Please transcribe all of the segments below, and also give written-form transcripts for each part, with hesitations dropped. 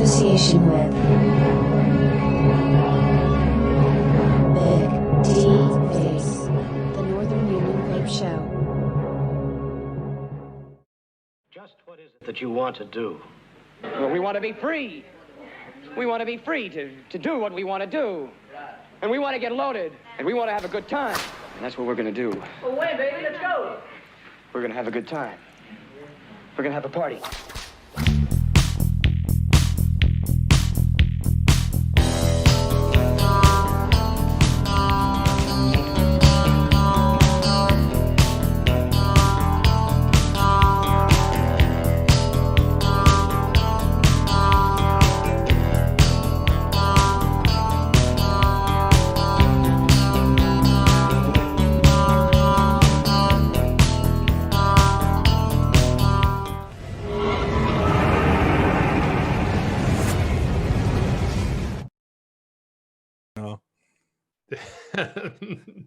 association with Big D Face, the Northern Union Vape Show. Just what is it that you want to do? Well, we want to be free. We want to be free to do what we want to do. And we want to get loaded. And we want to have a good time. And that's what we're going to do. Well, wait, baby, let's go. We're going to have a good time. We're going to have a party.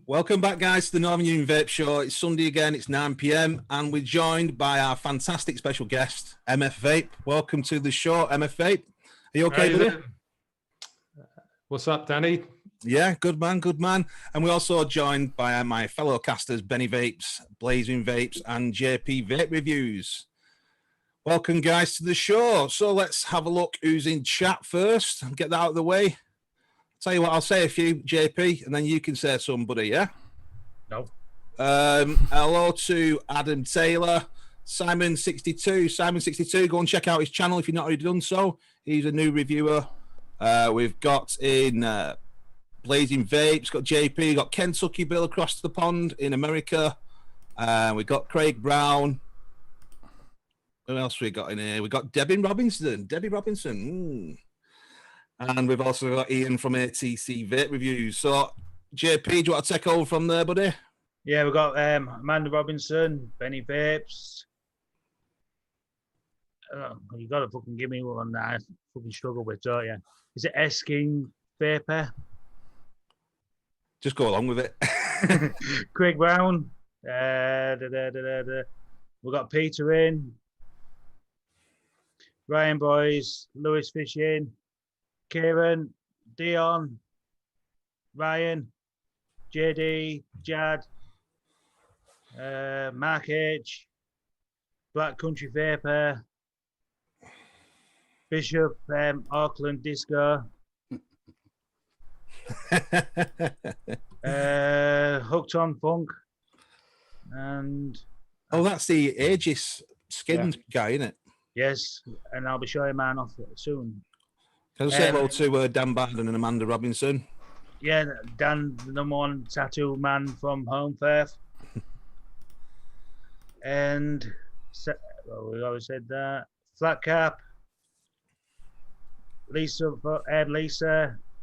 Welcome back, guys, to the Northern Union Vape Show. It's Sunday again, it's 9 p.m, and we're joined by our fantastic special guest, MF Vape. Welcome to the show, MF Vape. Are you okay, buddy? What's up, Danny? Yeah, good man, good man. And we're also joined by my fellow casters, Benny Vapes, Blazing Vapes, and JP Vape Reviews. Welcome, guys, to the show. So let's have a look who's in chat first and get that out of the way. Tell you what, I'll say a few, JP, and then you can say somebody, yeah? No. Hello to Adam Taylor, Simon62. Simon62, go and check out his channel if you've not already done so. He's a new reviewer. We've got in Blazing Vapes, got JP, got Kentucky Bill across the pond in America. We've got Craig Brown. Who else we got in here? We've got Debbie Robinson. And we've also got Ian from ATC Vape Reviews. So, JP, do you want to take over from there, buddy? Yeah, we've got Amanda Robinson, Benny Vapes. You got to fucking give me one that I fucking struggle with, don't you? Is it S-King Vapor? Just go along with it. Craig Brown. We've got Peter in. Ryan Boys, Lewis Fishing. Kieran, Dion, Ryan, JD, Jad, Mark H, Black Country Vapor, Bishop, Auckland Disco, Hooked on Funk, and that's the Aegis skinned guy, isn't it? Yes, and I'll be showing mine off soon. Can I say hello to Dan Barden and Amanda Robinson? Yeah, Dan, the number one tattoo man from Home Fair. And we always said that. Flat Cap, Lisa,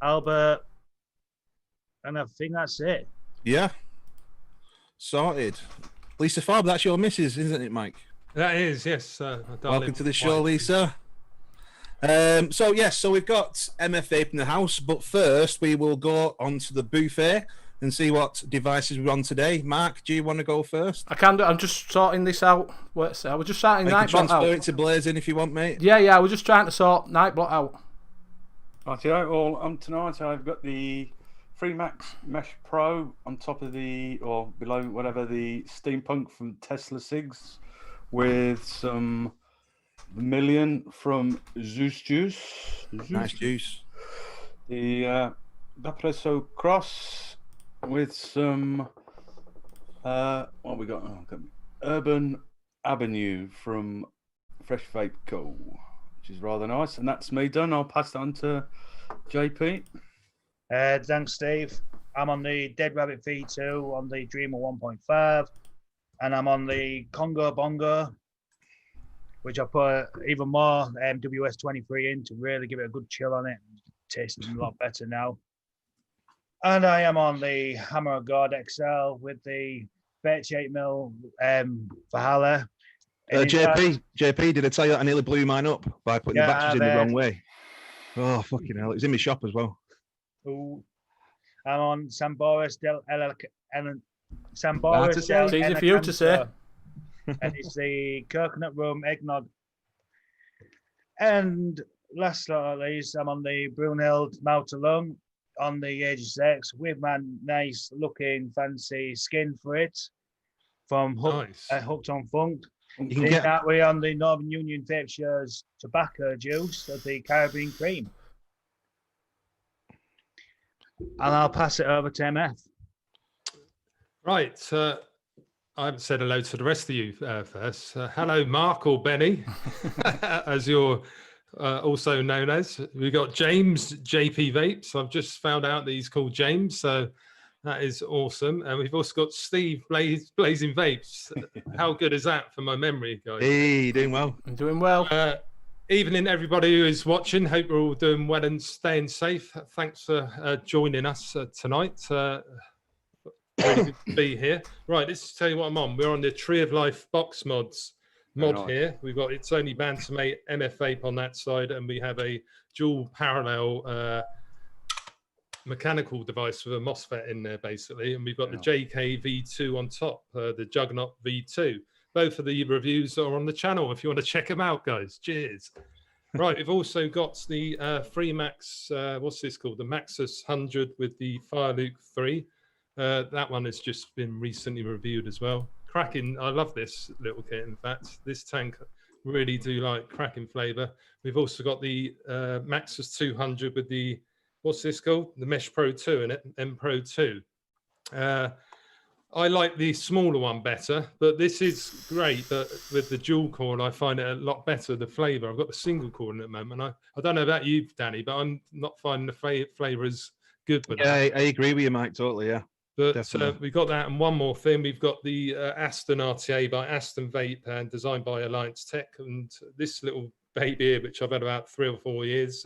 Albert, and I think that's it. Yeah. Sorted. Lisa Farb, that's your missus, isn't it, Mike? That is, yes. Welcome to the show, Lisa. So we've got MF Vape in the house, but first we will go onto the buffet and see what devices we're on today. Mark, do you want to go first? I can do. I'm just sorting this out. I was just sorting Nightblock out. Transfer it to Blazing if you want, mate. Yeah, I was just trying to sort Nightblock out. Right, well, tonight I've got the Freemax Mesh Pro on top of or below whatever the Steampunk from Tesla Cigs with some Million from Zeus Juice. Nice juice. The Vaporesso Cross with some what we got? Urban Avenue from Fresh Vape Co, which is rather nice. And that's me done. I'll pass that on to JP. Thanks, Steve. I'm on the Dead Rabbit V2 on the Dreamer 1.5, and I'm on the Congo Bongo, which I put even more MWS 23 in to really give it a good chill on it. Tasting a lot better now. And I am on the Hammer of God XL with the 38mm Valhalla. JP, did I tell you that I nearly blew mine up by putting the batteries in the wrong way? Oh, fucking hell. It was in my shop as well. Ooh. I'm on Samboris It's easy for you to say. And it's the coconut rum eggnog. And last but not least, I'm on the Brunhilde Moutalung on the Age 6 with my nice looking fancy skin for it from Nice. Hooked on Funk. You can Then get that way on the Northern Union Vape Show's tobacco juice of the Caribbean cream. And I'll pass it over to MF. Right. I haven't said hello to the rest of you first. Hello, Mark or Benny, as you're also known as. We've got James, JP Vapes. I've just found out that he's called James, so that is awesome. And we've also got Steve Blazing Vapes. How good is that for my memory, guys? Hey, doing well. I'm doing well. Evening, everybody who is watching. Hope we're all doing well and staying safe. Thanks for joining us tonight. Really good to be here. Right, let's tell you what I'm on. We're on the Tree of Life box mod here. We've got It's Only Bantamate, MF Vape on that side, and we have a dual parallel mechanical device with a MOSFET in there, basically. And we've got the JK V2 on top, the Juggernaut V2. Both of the reviews are on the channel if you want to check them out, guys. Cheers. Right, we've also got the Freemax, what's this called? The Maxus 100 with the Fireluke 3. That one has just been recently reviewed as well. Cracking, I love this little kit, in fact. This tank really do like cracking flavour. We've also got the Maxus 200 with the, what's this called? The Mesh Pro 2 in it, M Pro 2. I like the smaller one better, but this is great. But with the dual core, I find it a lot better, the flavour. I've got the single core in at the moment. I don't know about you, Danny, but I'm not finding the flavour as good. With I agree with you, Mike, totally, yeah. But Definitely. we've got that, and one more thing. We've got the Aston RTA by Aston Vape and designed by Alliance Tech. And this little baby here, which I've had about 3 or 4 years,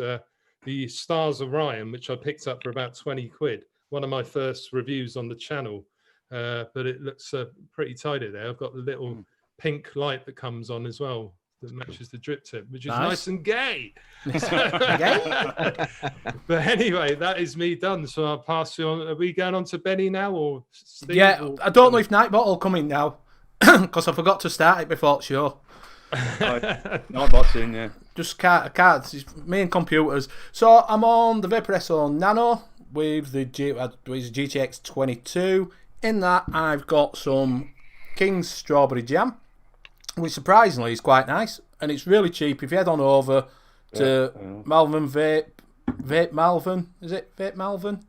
the Stars of Orion, which I picked up for about 20 quid. One of my first reviews on the channel. But it looks pretty tidy there. I've got the little pink light that comes on as well that matches the drip tip, which is nice and gay. But anyway, that is me done. So I'll pass you on. Are we going on to Benny now or Steve? Yeah, or... I don't know if Nightbot will come in now because I forgot to start it before the show. Nightbot's in, yeah. Just cards, it's main computers. So I'm on the Vaporesso Nano with the GTX 22. In that, I've got some King's Strawberry Jam, which surprisingly is quite nice, and it's really cheap. If you head on over to Malvern Vape Malvern, is it Vape Malvern?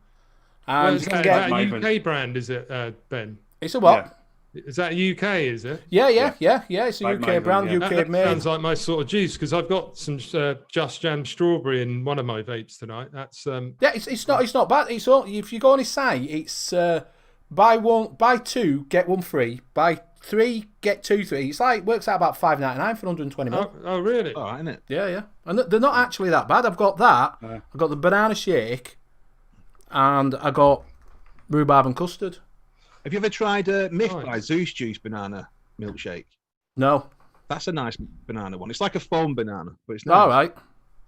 And is that a UK brand, is it, Ben? It's a what? Yeah. Is that UK, is it? Yeah. It's a UK brand, UK that made. Sounds like my sort of juice, because I've got some Just Jam Strawberry in one of my vapes tonight. That's yeah, it's not bad. It's all, if you go on his site, it's buy 2 get 1 free. Buy 3 get 2 free. It's like works out about $5.99 for 120 ml. Oh really? All right, isn't it? Yeah. And they're not actually that bad. I've got that. I've got the banana shake, and I got rhubarb and custard. Have you ever tried Myth by Zeus Juice banana milkshake? No. That's a nice banana one. It's like a foam banana, but it's nice. All right.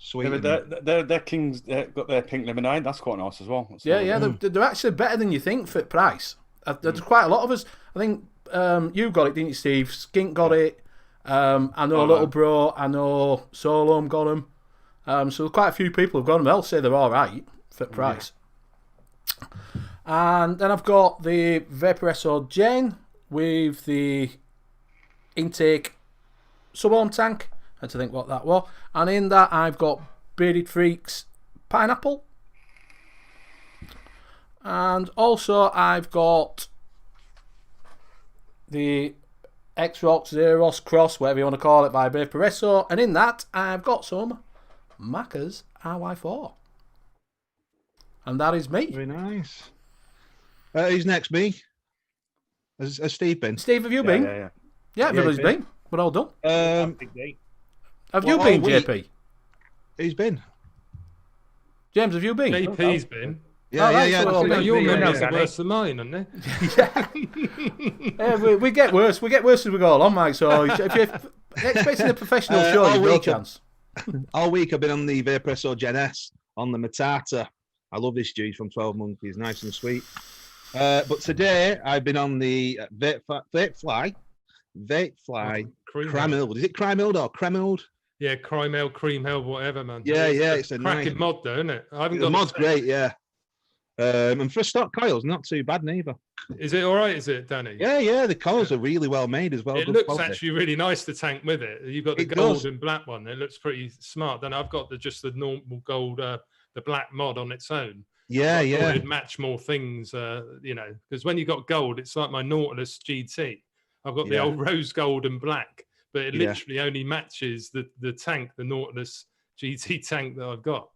Sweet. Yeah, their Kings got their pink lemonade. That's quite nice as well. They're actually better than you think for the price. There's quite a lot of us. I think you got it, didn't you, Steve? Skink got it. I know Little Bro. I know Solom got them. So quite a few people have got them. They'll say they're all right for the price. And then I've got the Vaporesso Jane with the intake sub-ohm tank. I had to think what that was. And in that I've got Bearded Freaks Pineapple. And also I've got the X-Rox Zeros Cross, whatever you want to call it, by Vaporesso. And in that I've got some Macca's RY4. And that is me. Very nice. Who's next, me? Has Steve been? Steve, have you been? Yeah, everybody's been. We're all done. Have you been, JP? Who's been? James, have you been? JP's been. Yeah. Your memories are worse than mine, aren't they? Yeah, we get worse. We get worse as we go along, Mike. So if you're expecting a professional show, you've no chance. All week I've been on the Vaporesso Gen S on the Matata. I love this juice from 12 Monkeys, nice and sweet. But today I've been on the Vape Fly Cremilled. Is it Cremilled or Cremilled? Yeah, Crime Ale, Cream Ale, whatever, man. Yeah, yeah, it's it's a cracking nice mod, though, isn't it? I haven't The got mod's the great, yeah. And for a stock coils, not too bad neither. Is it all right? Is it, Danny? Yeah, yeah. The coils are really well made as well. It good looks quality. actually really nice, the tank with it. You've got the It gold does. and black one. It looks pretty smart. Then I've got just the normal gold, the black mod on its own. Yeah, I yeah. thought it'd match more things, you know, because when you got gold, it's like my Nautilus GT. I've got the Yeah. old rose gold and black, but it Yeah. literally only matches the tank, the Nautilus GT tank that I've got.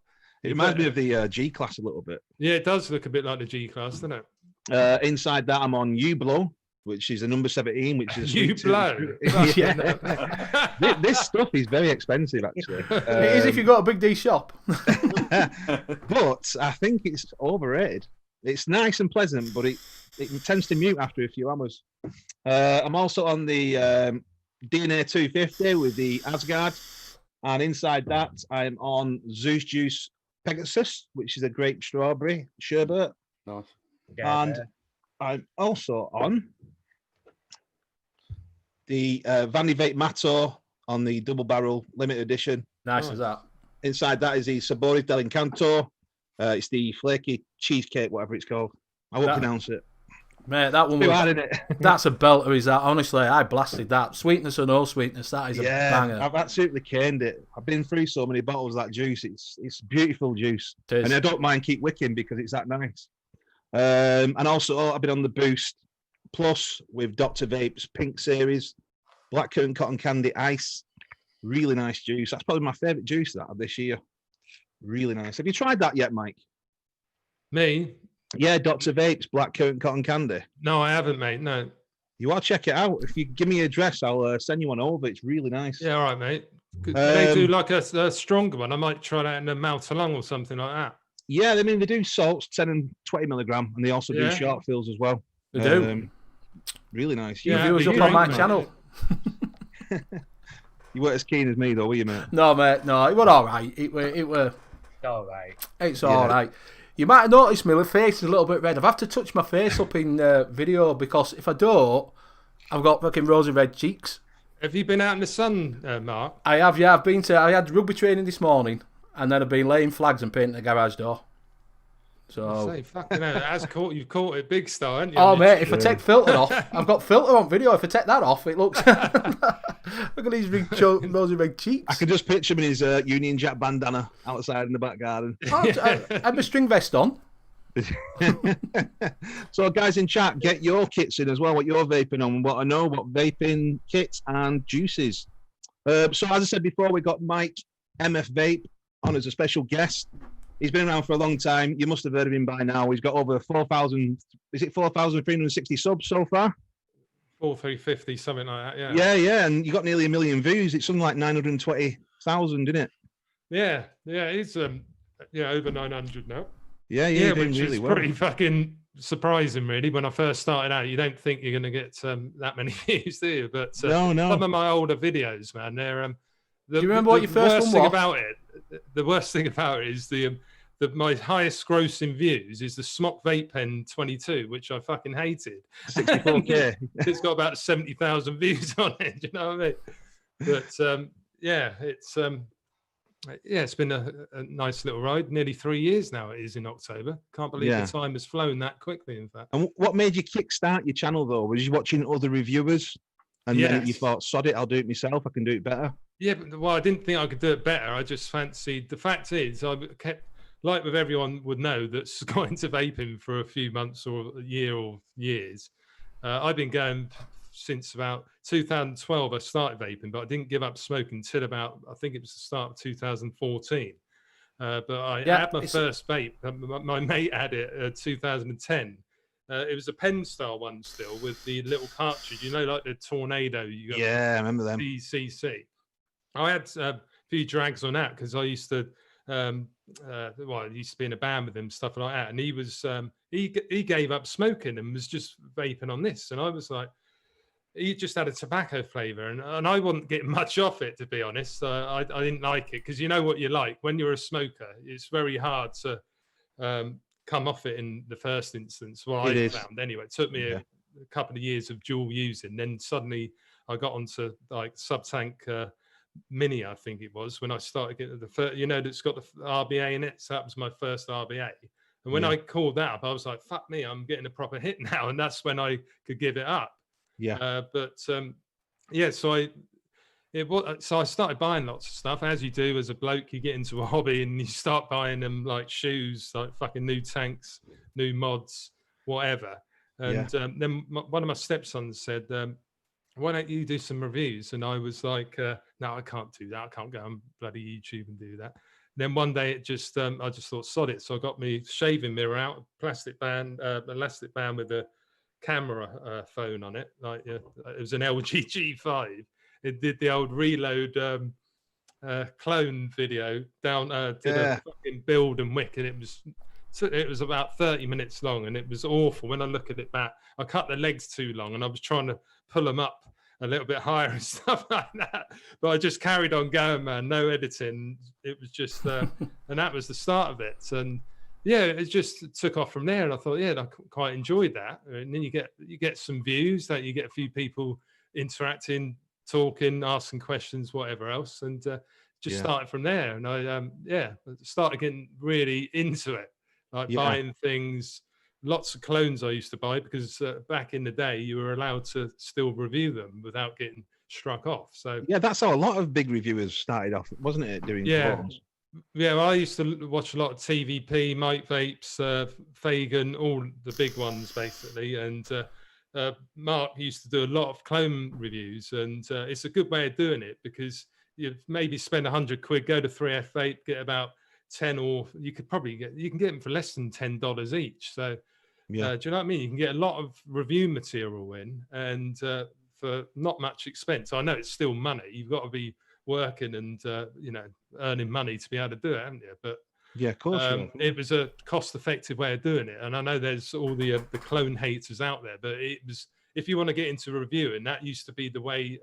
It reminds me of the G-Class a little bit. Yeah, it does look a bit like the G-Class, doesn't it? Inside that, I'm on U-Blow, which is a number 17, which is U-Blow. Yeah. This stuff is very expensive, actually. It is if you've got a Big D shop. But I think it's overrated. It's nice and pleasant, but it tends to mute after a few hours. I'm also on the DNA 250 with the Asgard, and inside that, I'm on Zeus Juice Pegasus, which is a grape strawberry sherbet. Nice. Yeah, And I'm also on the Vandy Vape Mato on the double barrel limited edition. Nice as that. Inside that is the Sabores del Encanto. It's the flaky cheesecake, whatever it's called. I won't pronounce it. Mate, that one Too was, hard, isn't it? that's a belter, is that? Honestly, I blasted that. Sweetness or no sweetness, that is a banger. I've absolutely caned it. I've been through so many bottles of that juice. It's beautiful juice. It is. And I don't mind keep wicking because it's that nice. And also, I've been on the Boost Plus with Dr. Vape's Pink Series, Black Currant Cotton Candy Ice. Really nice juice. That's probably my favourite juice that of this year. Really nice. Have you tried that yet, Mike? Me? Yeah, Dr. Vape's Black Currant Cotton Candy. No, I haven't, mate. No. You ought to check it out. If you give me your address, I'll send you one over. It's really nice. Yeah, all right, mate. Could they do like a stronger one? I might try that in a mouth to lung or something like that. Yeah, I mean, they do salts, 10 and 20 milligram, and they also do short fills as well. They do. Really nice. Yeah, viewers up on my channel. You weren't as keen as me, though, were you, mate? No, mate, no, it was all right. It were all right. It's all right. You might have noticed my face is a little bit red. I've had to touch my face up in video because if I don't, I've got fucking rosy red cheeks. Have you been out in the sun, Mark? I have, yeah. I had rugby training this morning, and then I've been laying flags and painting the garage door. So, say, fucking hell, you've caught it big style, haven't you? Oh, mate, if I take filter off, I've got filter on video. If I take that off, it looks. Look at these rosy red cheeks. I can just picture him in his Union Jack bandana outside in the back garden. I had my string vest on. So, guys in chat, get your kits in as well, what you're vaping on, what I know, what vaping kits and juices. So, as I said before, we got Mike, MF Vape, on as a special guest. He's been around for a long time. You must have heard of him by now. He's got over 4,000, is it 4,360 subs so far? 4,350, something like that, yeah. Yeah, yeah, and you got nearly 1 million views. It's something like 920,000, isn't it? Yeah, it's over 900 now. Yeah, which really is well. pretty fucking surprising, really. When I first started out, you don't think you're going to get that many views, do you? But no. Some of my older videos, man, they're do you remember what your first one was? The worst thing about it is my highest grossing views is the Smock Vape Pen 22, which I fucking hated. 64K. It's got about 70,000 views on it. Do you know what I mean? But it's been a nice little ride. Nearly 3 years now. It is in October. Can't believe the time has flown that quickly. In fact. And what made you kickstart your channel though? Was you watching other reviewers, and then you thought, "Sod it, I'll do it myself. I can do it better." Yeah, but I didn't think I could do it better. I just fancied. The fact is, I kept, like with everyone would know that's got into vaping for a few months or a year or years. I've been going since about 2012. I started vaping, but I didn't give up smoking until about, I think it was the start of 2014. But I had my first vape. My mate had it 2010. It was a pen style one still with the little cartridge, like the Tornado. You got I remember them. DCC. I had a few drags on that because I used to, I used to be in a band with him, stuff like that. And he was, he gave up smoking and was just vaping on this. And I was like, he just had a tobacco flavor, and I wasn't getting much off it, to be honest. I didn't like it because you know what you're like when you're a smoker. It's very hard to come off it in the first instance. Well, I found anyway. It took me a couple of years of dual using. Then suddenly I got onto like sub tank Mini, I think it was, when I started getting the first, that's got the RBA in it. So that was my first RBA. And when I called that up, I was like, fuck me, I'm getting a proper hit now. And that's when I could give it up. Yeah. So I started buying lots of stuff, as you do as a bloke. You get into a hobby and you start buying them, like shoes, like fucking new tanks, new mods, whatever. And then one of my stepsons said, why don't you do some reviews? And I was like, no, I can't do that. I can't go on bloody YouTube and do that. Then one day I just thought, sod it. So I got me shaving mirror out, elastic band with a camera phone on it. It was an LG G5. It did the old reload clone video down, did a fucking build and wick, and it was about 30 minutes long, and it was awful. When I look at it back, I cut the legs too long, and I was trying to pull them up a little bit higher and stuff like that. But I just carried on going, man. No editing. It was just, and that was the start of it. And yeah, it just took off from there. And I thought, yeah, I quite enjoyed that. And then you get some views, that you get a few people interacting, talking, asking questions, whatever else, and just started from there. And I started getting really into it, like buying things, lots of clones I used to buy, because back in the day you were allowed to still review them without getting struck off. So yeah, that's how a lot of big reviewers started off, wasn't it, doing clones? Yeah, well, I used to watch a lot of TVP, Mike Vapes, Fagan, all the big ones basically, and Mark used to do a lot of clone reviews, and it's a good way of doing it, because you maybe spend £100, go to 3F Vape, get about 10, or you can get them for less than $10 each. So do you know what I mean? You can get a lot of review material in, and for not much expense. I know it's still money. You've got to be working and earning money to be able to do it, haven't you? But yeah, of course. It was a cost-effective way of doing it, and I know there's all the clone haters out there, but it was, if you want to get into reviewing, that used to be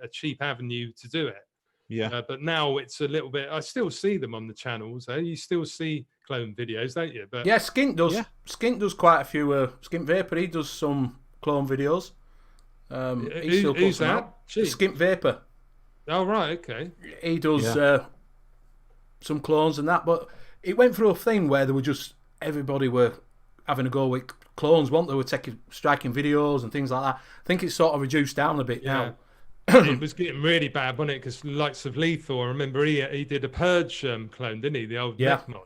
a cheap avenue to do it. Yeah. But now it's a little bit. I still see them on the channels. You still see clone videos, don't you? But yeah, Skint does. Yeah. Skint does quite a few. Skint Vapor, he does some clone videos. Who's that? Skint Vapor. Oh right, okay. He does some clones and that, but it went through a thing where they were just, everybody were having a go with clones, weren't they? Were striking videos and things like that. I think it's sort of reduced down a bit now. It was getting really bad, wasn't it? Because likes of Lethal, I remember he did a Purge clone, didn't he? The old mech mod,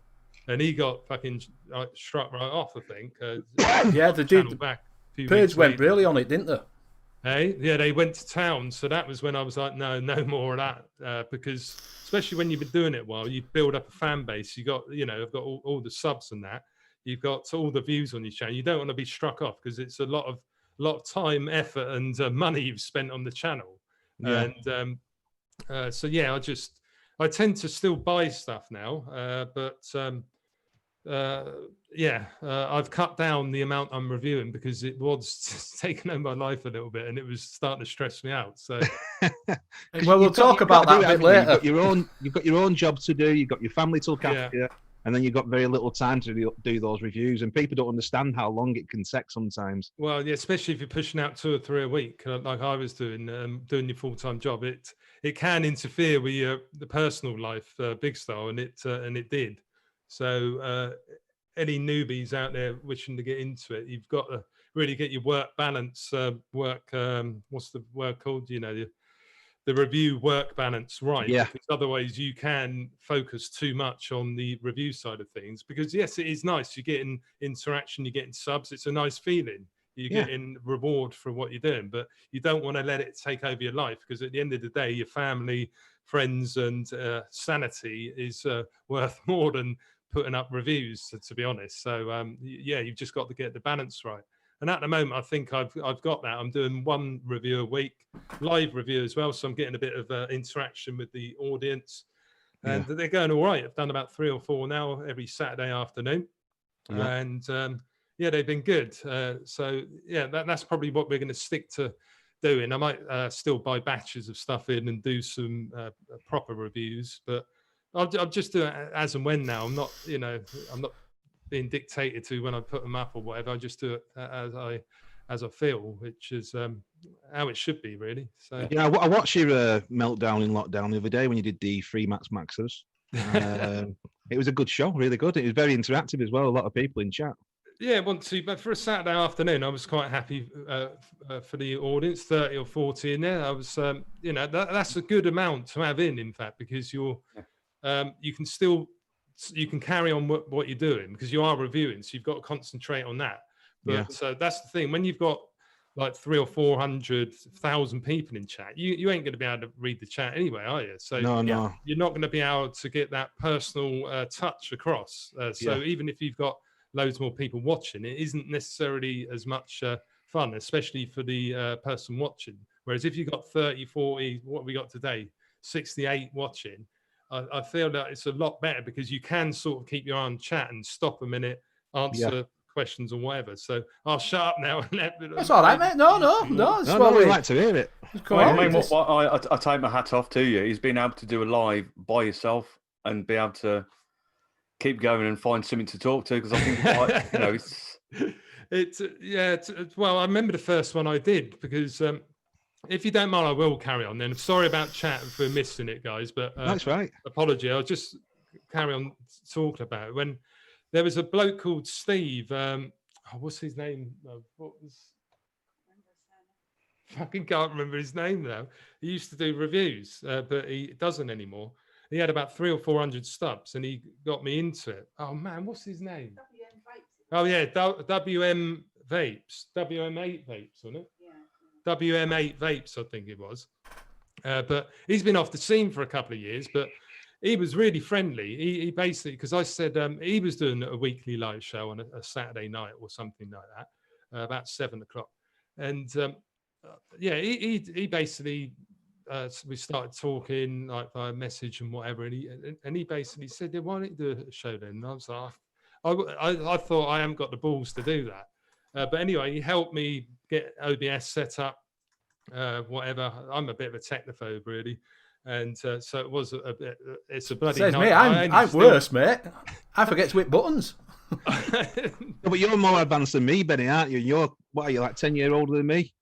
and he got fucking struck right off, I think. Yeah, they did. Purge went really on it, didn't they? Hey, yeah, they went to town. So that was when I was like, no more of that, because especially when you've been doing it a while, you build up a fan base. You got, I've got all the subs and that. You've got all the views on your channel. You don't want to be struck off, because it's a lot of time, effort, and money you've spent on the channel. Yeah. And I tend to still buy stuff now, but I've cut down the amount I'm reviewing, because it was taking over my life a little bit, and it was starting to stress me out. So, well, we'll talk about that a bit later. You've got your own job to do. You've got your family to look after, and then you've got very little time to do those reviews. And people don't understand how long it can take sometimes. Well, yeah, especially if you're pushing out 2 or 3 a week, like I was doing your full-time job. It can interfere with the personal life, big style, and it did. So any newbies out there wishing to get into it, you've got to really get your work balance, what's the word called? The review work balance right. Yeah. Because otherwise you can focus too much on the review side of things. Because yes, it is nice. You're getting interaction, you're getting subs. It's a nice feeling. You're getting reward for what you're doing, but you don't want to let it take over your life, because at the end of the day, your family, friends, and sanity is worth more than putting up reviews, to be honest. So you've just got to get the balance right. And at the moment, I think I've got that. I'm doing 1 review a week, live review as well, so I'm getting a bit of interaction with the audience, and they're going all right. I've done about 3 or 4 now every Saturday afternoon, and they've been good. So that's probably what we're going to stick to doing. I might still buy batches of stuff in and do some proper reviews, but I'll just do it as and when now. I'm not being dictated to when I put them up or whatever. I just do it as I feel, which is how it should be, really. So Yeah, I watched your meltdown in lockdown the other day when you did the free Max Maxers. It was a good show, really good. It was very interactive as well. A lot of people in chat. yeah, but for a Saturday afternoon, I was quite happy for the audience, 30 or 40 in there. I was, you know, that's a good amount to have in fact, because you can carry on what you're doing because you are reviewing, so you've got to concentrate on that. But so that's the thing, when you've got like 300,000 or 400,000 people in chat, you ain't going to be able to read the chat anyway, are you? So No. you're not going to be able to get that personal touch across. So even if you've got loads more people watching, it isn't necessarily as much fun, especially for the person watching. Whereas if you've got 30, 40, what we got today, 68 watching, I feel that it's a lot better because you can sort of keep your eye on chat and stop a minute, answer questions or whatever. So I'll shut up now. That's all right, mate. No. We'd like to hear it. I take my hat off to you. He's been able to do a live by yourself and be able to keep going and find something to talk to, because I think it's well, I remember the first one I did, because if you don't mind, I will carry on then. Sorry about chat for missing it, guys, but that's right. Apology. I'll just carry on talking about it. When there was a bloke called Steve, what's his name? Fucking can't remember his name now. He used to do reviews, but he doesn't anymore. He had about 300 or 400 stubs, and he got me into it. Oh man, what's his name? Oh yeah, WM Vapes, WM8 Vapes, wasn't it? Yeah. WM8 Vapes, I think it was. But he's been off the scene for a couple of years, but he was really friendly. He basically, because I said he was doing a weekly live show on a Saturday night or something like that, about 7 o'clock, and he basically. We started talking like via message and whatever, and he basically said, "Yeah, why don't you do a show then?" And I was like, I thought I haven't got the balls to do that, but anyway, he helped me get OBS set up, whatever. I'm a bit of a technophobe, really, and so it was a bit. It's a bloody. Says me, I'm worse, mate. I forget to hit buttons. But you're more advanced than me, Benny, aren't you? What are you, like 10 years older than me?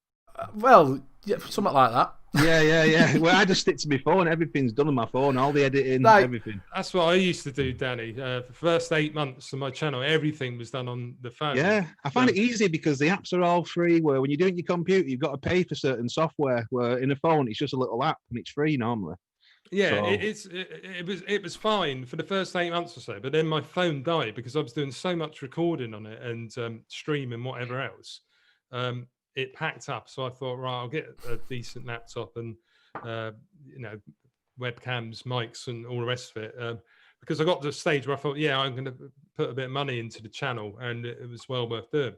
Well, yeah, something like that. Yeah. Well, I just stick to my phone. Everything's done on my phone. All the editing, everything. That's what I used to do, Danny. The first 8 months of my channel, everything was done on the phone. Yeah, I find it easy because the apps are all free. Where when you do it on your computer, you've got to pay for certain software. Where in a phone, it's just a little app and it's free normally. Yeah, it was fine for the first 8 months or so, but then my phone died because I was doing so much recording on it and streaming whatever else. It packed up, so I thought, right, I'll get a decent laptop and webcams, mics, and all the rest of it. Because I got to the stage where I thought, yeah, I'm going to put a bit of money into the channel, and it was well worth doing.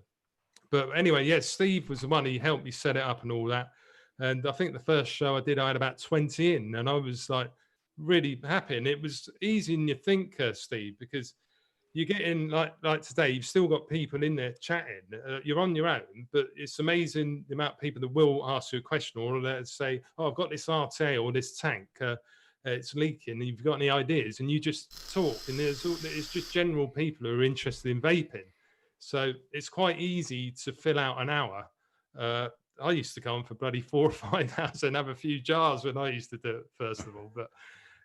But anyway, Steve was the one. He helped me set it up and all that. And I think the first show I did, I had about 20 in, and I was like really happy. And it was easier than you think, Steve, because you get in like today, you've still got people in there chatting. You're on your own, but it's amazing the amount of people that will ask you a question or they'll say, "Oh, I've got this RTA or this tank, it's leaking. You've got any ideas?" And you just talk, and it's just general people who are interested in vaping. So it's quite easy to fill out an hour. I used to go on for bloody 4 or 5 hours and have a few jars when I used to do it, first of all, but.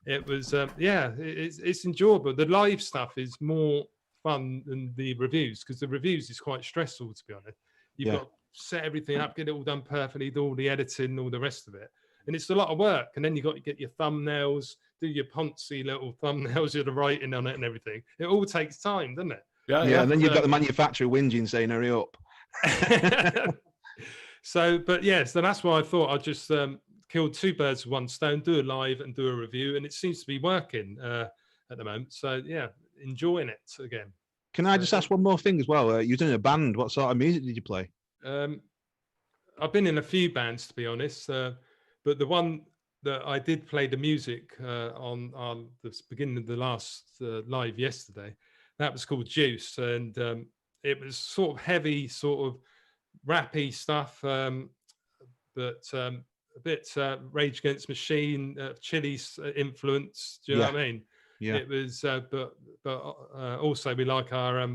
It was, it's enjoyable. The live stuff is more fun than the reviews because the reviews is quite stressful, to be honest. You've got to set everything up, get it all done perfectly, do all the editing, all the rest of it. And it's a lot of work. And then you've got to get your thumbnails, do your poncy little thumbnails with the writing on it and everything. It all takes time, doesn't it? Yeah. And then you've got the manufacturer whinging saying, "Hurry up." So that's why I thought I'd just... killed 2 birds with 1 stone, do a live and do a review, and it seems to be working at the moment. So enjoying it again. Can I just ask one more thing as well? You was in a band. What sort of music did you play? I've been in a few bands, to be honest, but the one that I did play the music on the beginning of the last live yesterday, that was called Juice, and it was sort of heavy, sort of rappy stuff, but a bit Rage Against the Machine, Chili's influence. Do you know what I mean? Yeah. It was, but also we like our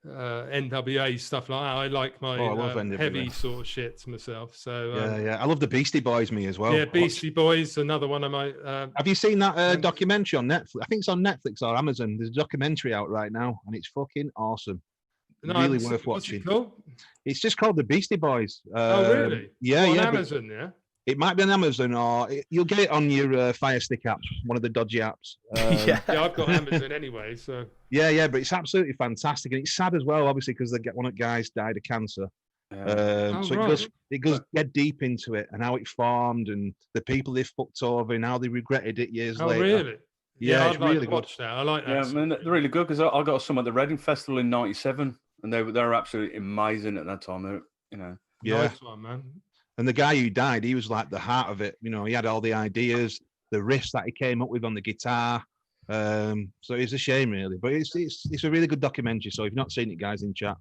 NWA stuff like that. I like my I love NWA. heavy sort of shit myself. So yeah. I love the Beastie Boys, me as well. yeah, Beastie Boys, another one of my. Have you seen that documentary on Netflix? I think it's on Netflix or Amazon. There's a documentary out right now, and it's fucking awesome. No, really worth what's watching. it called? It's just called the Beastie Boys. Oh, really? Yeah, on yeah. Amazon, yeah. It might be on Amazon, or you'll get it on your Fire Stick app, one of the dodgy apps. Yeah, I've got Amazon anyway, so. Yeah, but it's absolutely fantastic, and it's sad as well, obviously, because one of the guys died of cancer. It goes get deep into it and how it formed and the people they fucked over and how they regretted it years later. Oh, really? Yeah, it's I'd like really to good. watch that. I like that. Yeah, I mean, they're really good because I got some at the Reading Festival in '97, and they were absolutely amazing at that time. They're, you know, Nice one, man. And the guy who died, he was like the heart of it. You know, he had all the ideas, the riffs that he came up with on the guitar. So it's a shame, really, but it's a really good documentary. So if you've not seen it, guys, in chat.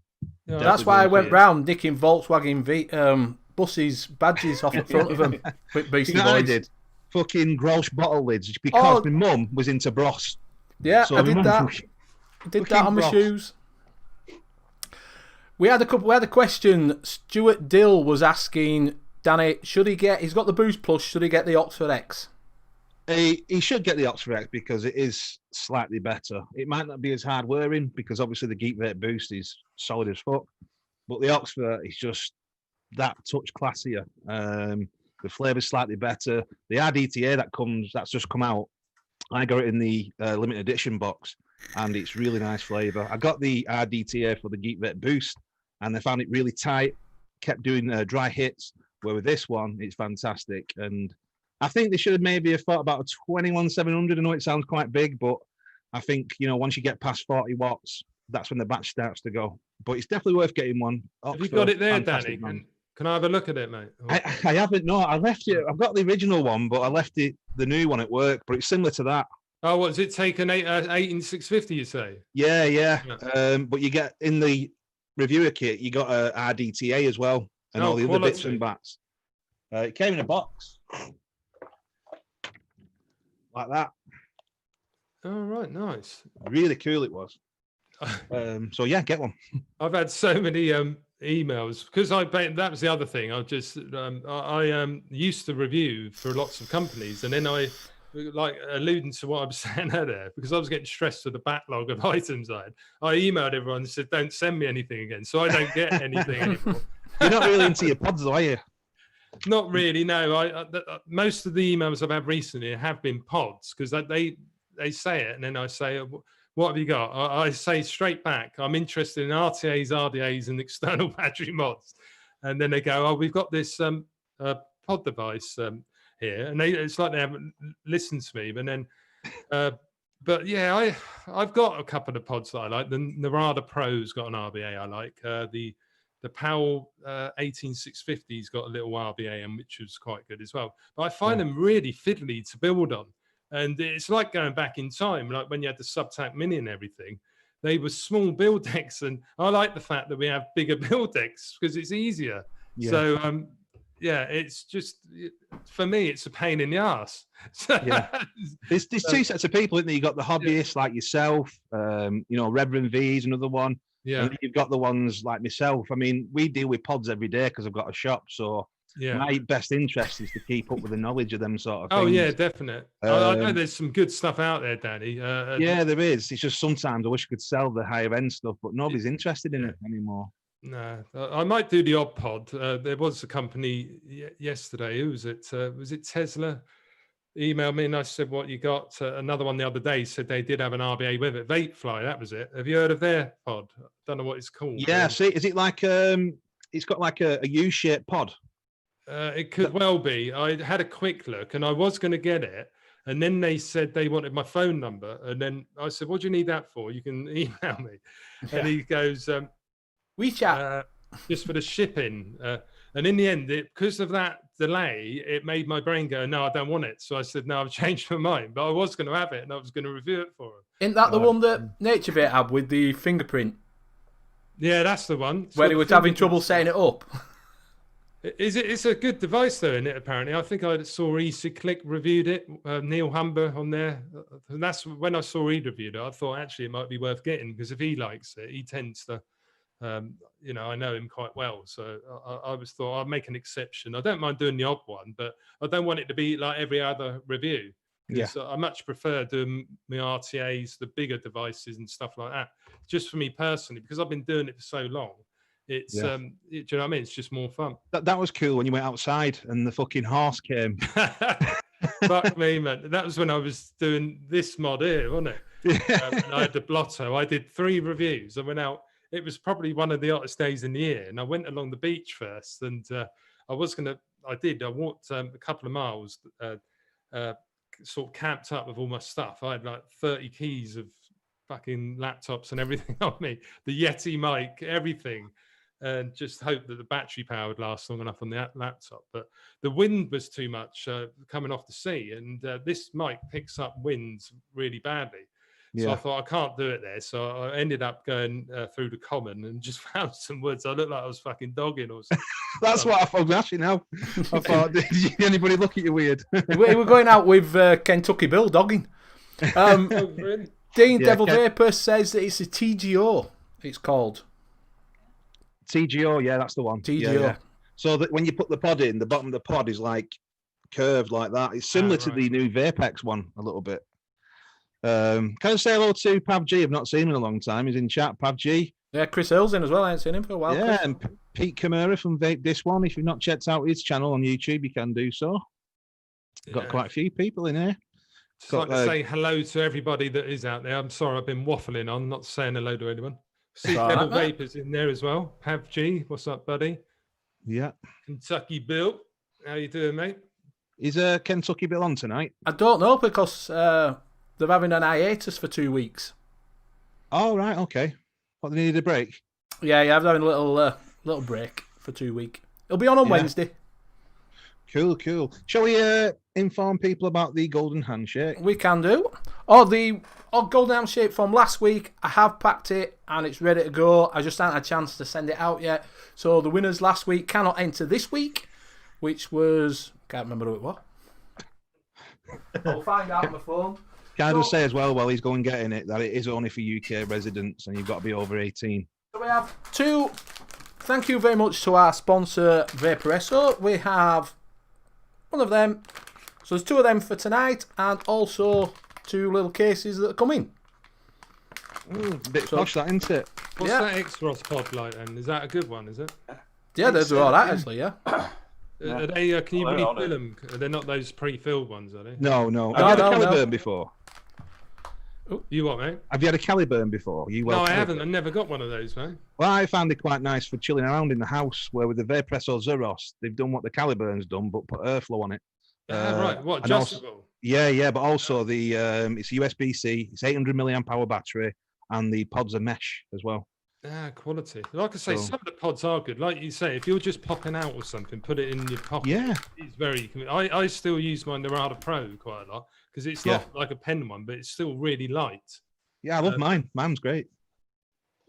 Yeah, that's why I went round nicking Volkswagen buses badges off the front of them with Beastie Boys. I did fucking Grolsch bottle lids because my mum was into Bros. Yeah, so I did that. Did that on my Bros. shoes. We had a question. Stuart Dill was asking Danny, he's got the Boost Plus, should he get the Oxford X? He should get the Oxford X because it is slightly better. It might not be as hard wearing because obviously the Geek Vape Boost is solid as fuck, but the Oxford is just that touch classier. The flavour's slightly better. The RDTA that's just come out, I got it in the limited edition box, and it's really nice flavour. I got the RDTA for the Geek Vape Boost, and I found it really tight. Kept doing dry hits. Where with this one, it's fantastic, and I think they should have maybe thought about a 21700. I know it sounds quite big, but I think once you get past 40 watts, that's when the batch starts to go. But it's definitely worth getting one. Have you got it there, Danny? Can I have a look at it, mate? I haven't. No, I left it. I've got the original one, but I left the new one at work. But it's similar to that. Oh, what does it take an 18650? You say? Yeah. But you get in the reviewer kit, you got a RDTA as well, and all the other bits and bats. It came in a box like that. Oh, right, nice. Really cool it was. So yeah, get one. I've had so many emails because that was the other thing. I just I used to review for lots of companies, and then I like alluding to what I was saying there because I was getting stressed with the backlog of items I emailed everyone and said, "Don't send me anything again," so I don't get anything anymore. You're not really into your pods, are you? Not really, no. Most of the emails I've had recently have been pods because they say it, and then I say, "What have you got?" I say straight back, "I'm interested in RTAs, RDAs, and external battery mods," and then they go, "Oh, we've got this pod device here," and it's like they haven't listened to me. But then, but yeah, I've got a couple of pods that I like. The Narada Pro's got an RBA I like. The Powell 18650's got a little RBA in, which was quite good as well. But I find them really fiddly to build on. And it's like going back in time, like when you had the Subtac Mini and everything. They were small build decks, and I like the fact that we have bigger build decks because it's easier. Yeah. So, it's just, for me, it's a pain in the ass. Yeah. There's two sets of people, isn't there? You've got the hobbyists like yourself, Reverend V's another one. Yeah. And you've got the ones like myself. I mean, we deal with pods every day because I've got a shop. So my best interest is to keep up with the knowledge of them sort of things. Oh, yeah, definitely. I know there's some good stuff out there, Danny. Yeah, there is. It's just sometimes I wish I could sell the higher end stuff, but nobody's interested in it anymore. No, I might do the odd pod. There was a company yesterday. Who was it? Was it Tesla? Emailed me and I said, "What you got?" Another one the other day said they did have an RBA with it. Vapefly, that was it. Have you heard of their pod? I don't know what it's called. Yeah, see, is it like it's got like a U-shaped pod? It could well be. I had a quick look and I was going to get it, and then they said they wanted my phone number, and then I said, "What do you need that for? You can email me." And he goes, WeChat, just for the shipping. And in the end, because of that delay, it made my brain go, "No, I don't want it." So I said, "No, I've changed my mind." But I was going to have it, and I was going to review it for him. Isn't that the one that Nature Vape had with the fingerprint? Yeah, that's the one. Where he was having trouble setting it up. It's a good device, though, isn't it? Apparently, I think I saw Easy Click reviewed it. Neil Humber on there, and that's when I saw he reviewed it. I thought actually it might be worth getting because if he likes it, he tends to You know, I know him quite well, so I always thought I'd make an exception. I don't mind doing the odd one, but I don't want it to be like every other review. Because I much prefer doing my RTAs, the bigger devices and stuff like that. Just for me personally, because I've been doing it for so long. It's do you know what I mean? It's just more fun. That was cool when you went outside and the fucking horse came. Fuck me, man. That was when I was doing this mod here, wasn't it? And I had the blotto. I did 3 reviews. I went out. It was probably one of the hottest days in the year, and I went along the beach first. And I walked a couple of miles, sort of camped up with all my stuff. I had like 30 keys of fucking laptops and everything on me, the Yeti mic, everything, and just hope that the battery power would last long enough on the laptop. But the wind was too much coming off the sea, and this mic picks up winds really badly. So I thought I can't do it there. So I ended up going through the common and just found some woods. I looked like I was fucking dogging or something. That's what I thought. Actually, now I thought, did anybody look at you weird? We were going out with Kentucky Bill dogging. Dean Devil Vapor says that it's a TGO. It's called TGO. Yeah, that's the one. TGO. Yeah. So that when you put the pod in, the bottom of the pod is like curved like that. It's similar to the new Vapex one a little bit. Can I say hello to Pav G? I've not seen him in a long time. He's in chat. Pav G. Yeah, Chris Hill's in as well. I ain't seen him for a while. Yeah, Chris. and Pete Camara from Vape This One. If you've not checked out his channel on YouTube, you can do so. Got quite a few people in here. Just like to say hello to everybody that is out there. I'm sorry, I've been waffling on, not saying hello to anyone. See, Devil Vapor's in there as well. Pav G, what's up, buddy? Yeah. Kentucky Bill, how you doing, mate? Is Kentucky Bill on tonight? I don't know because they're having an hiatus for 2 weeks. Oh, right, okay. What, they needed a break? Yeah, they're having a little break for 2 weeks. It'll be on Wednesday. Cool. Shall we inform people about the Golden Handshake? We can do. The Golden Handshake from last week, I have packed it and it's ready to go. I just haven't had a chance to send it out yet. So the winners last week cannot enter this week, which was... Can't remember who it was. I'll find out on my phone. Can I just say as well, while he's going getting it, that it is only for UK residents and you've got to be over 18. So we have 2. Thank you very much to our sponsor, Vaporesso. We have one of them. So there's 2 of them for tonight and also 2 little cases that are coming. A bit posh, that, isn't it? What's that X-Ross pod like then? Is that a good one, is it? Yeah, they're all right, actually, yeah. Are they, can you really fill them? They're not those pre-filled ones, are they? No. Have you had a Caliburn before? You what, mate? Have you had a Caliburn before? No, I haven't. I never got one of those, man. Well, I found it quite nice for chilling around in the house, where with the Vaporesso Zeros, they've done what the Caliburn's done, but put airflow on it. Right. What, adjustable? Also, yeah, but also the it's USB-C, it's 800 milliamp hour battery, and the pods are mesh as well. Quality. Like I say, some of the pods are good. Like you say, if you're just popping out or something, put it in your pocket. Yeah. It's very... I still use my Narada Pro quite a lot because it's not like a pen one, but it's still really light. Yeah, I love mine. Mine's great.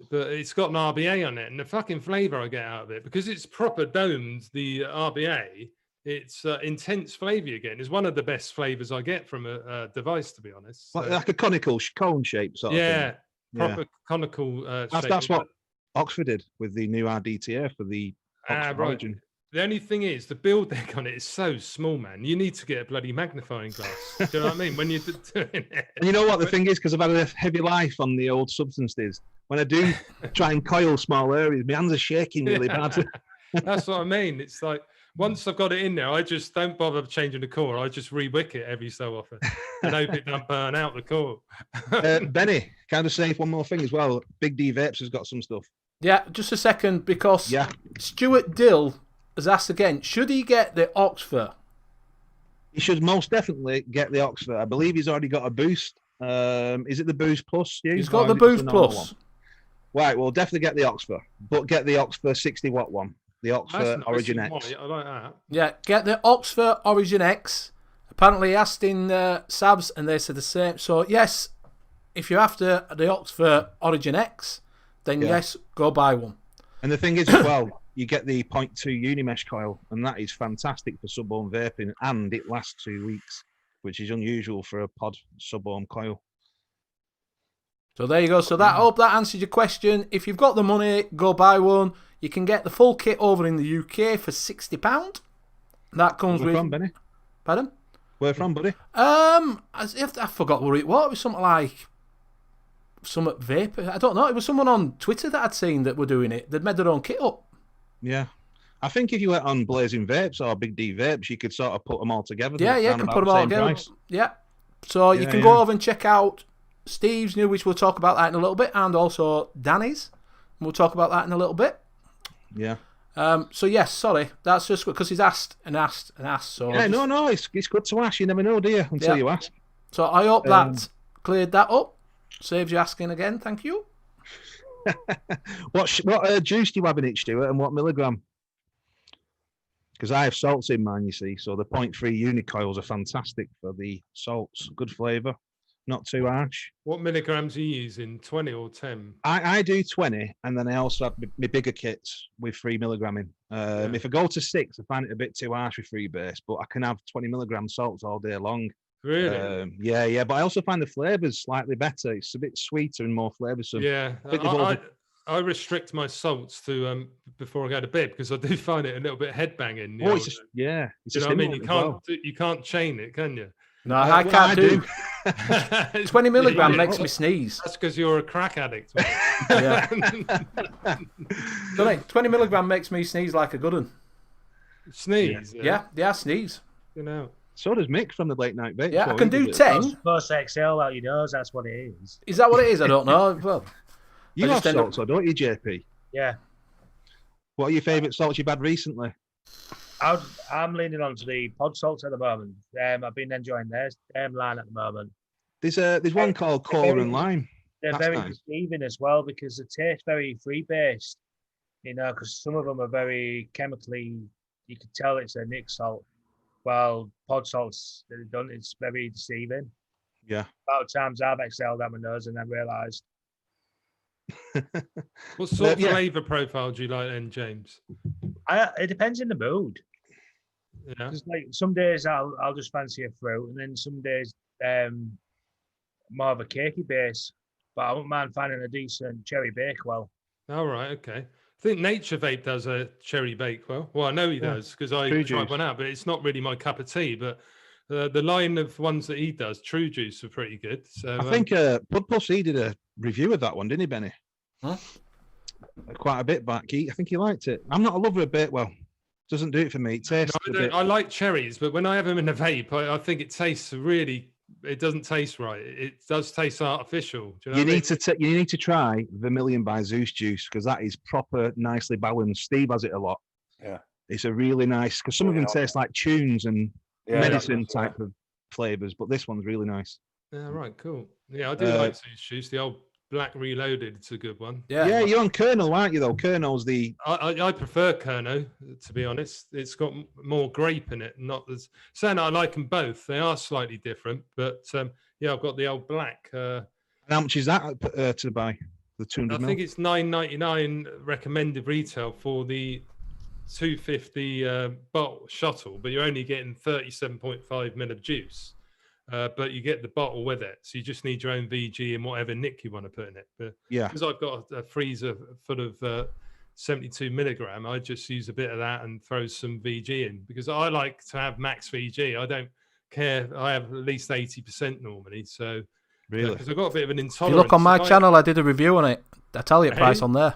But it's got an RBA on it, and the fucking flavour I get out of it, because it's proper domed, the RBA, it's intense flavour you get. It's one of the best flavours I get from a device, to be honest. So, like a conical cone shape sort of thing. Proper conical shape. That's what Oxford did with the new RDTA for the Oxford Origin. The only thing is, the build deck on it is so small, man. You need to get a bloody magnifying glass. Do you know what I mean? When you're doing it. And you know what the thing is? Because I've had a heavy life on the old substances. When I do try and coil small areas, my hands are shaking really bad. That's what I mean. It's like, once I've got it in there, I just don't bother changing the core. I just re-wick it every so often and hope it don't burn out the core. Benny, can I just say one more thing as well? Big D Vapes has got some stuff. Yeah, just a second, because Stuart Dill has asked again, should he get the Oxford? He should most definitely get the Oxford. I believe he's already got a Boost. Is it the Boost Plus, Stu? He's got the Boost Plus. Right, well, definitely get the Oxford, but get the Oxford 60-watt one. The Oxford Origin X. I like that. Yeah, get the Oxford Origin X. Apparently, he asked in Sabs, and they said the same. So, yes, if you're after the Oxford Origin X, then yes, go buy one. And the thing is, as well, you get the 0.2 Unimesh coil, and that is fantastic for sub-ohm vaping, and it lasts 2 weeks, which is unusual for a pod sub-ohm coil. So there you go. So that, I hope that answers your question. If you've got the money, go buy one. You can get the full kit over in the UK for £60. That comes Where with. from, Benny? Pardon? Where from, buddy? I forgot what it was. It was something like some vape. I don't know. It was someone on Twitter that I'd seen that were doing it. They'd made their own kit up. Yeah. I think if you went on Blazing Vapes or Big D Vapes, you could sort of put them all together. Yeah, you can put them all together. Price. Yeah. So you can go over and check out Steve's new, which we'll talk about that in a little bit, and also Danny's. We'll talk about that in a little bit. Yeah. So yes, sorry, that's just because he's asked and asked and asked. So yeah, no, it's good to ask. You never know, do you? Until you ask. So I hope that cleared that up. Saves you asking again. Thank you. What juice do you have in it, Stuart, and what milligram? Because I have salts in mine, you see. So the 0.3 unicoils are fantastic for the salts. Good flavour, not too harsh. What milligrams are you using? 20 or 10? I do 20, and then I also have my bigger kits with 3 milligram in. If I go to 6, I find it a bit too harsh with freebase, but I can have 20 milligram salts all day long. Really? Yeah. But I also find the flavours slightly better. It's a bit sweeter and more flavoursome. Yeah. I restrict my salts to before I go to bed because I do find it a little bit headbanging. It's you know what I mean? You can't chain it, can you? No, I can't do. 20 milligram makes me sneeze. That's because you're a crack addict. Yeah. 20 milligram makes me sneeze like a good one. Sneeze? Yeah, I sneeze. You know. So does Mick from the Late Night Vape Yeah, Show. I can do 10. Plus exhale out your nose, that's what it is. Is that what it is? I don't know. Well, you have salts, though, don't you, JP? Yeah. What are your favourite salts you've had recently? I'm leaning on to the pod salts at the moment. I've been enjoying their line at the moment. There's one called Cola and Lime. They're very deceiving as well because they taste very free-based, because some of them are very chemically, you can tell it's a Nick salt, while pod salts, it's very deceiving. Yeah. About times I've exhaled out my nose and then realised. What sort of flavour profile do you like then, James? It depends on the mood. Yeah. Just like some days I'll just fancy a fruit, and then some days more of a cakey base. But I wouldn't mind finding a decent cherry bakewell. All right, okay. I think Nature Vape does a cherry bakewell. Well, I know he does because I tried one out, but it's not really my cup of tea. But the line of ones that he does, True Juice, are pretty good. So I think Bud Pussy did a review of that one, didn't he, Benny? Huh? Quite a bit back. I think he liked it. I'm not a lover of bakewell. Doesn't do it for me. It tastes I like cherries, but when I have them in a vape, I think it tastes really. It doesn't taste right. It does taste artificial. Do you know you need to try Vermilion by Zeus Juice because that is proper, nicely balanced. Steve has it a lot. Yeah, it's a really nice because some of them taste like tunes and medicine type of flavors, but this one's really nice. Yeah, right, cool. Yeah, I do like Zeus Juice. The old Black Reloaded, it's a good one. Yeah, you're on Colonel, aren't you? Though Colonel's the I prefer Colonel, to be honest. It's got more grape in it. Not as saying I like them both. They are slightly different, but I've got the old black. And how much is that to buy? The 200 ml? I think it's $9.99 recommended retail for the 250 bottle shuttle, but you're only getting 37.5 ml of juice. But you get the bottle with it, so you just need your own VG and whatever nick you want to put in it. But because I've got a freezer full of 72 milligram, I just use a bit of that and throw some VG in because I like to have max VG. I don't care. I have at least 80% normally. So really, because I've got a bit of an intolerance. If you look on my channel, I did a review on it. I tell you the price on there.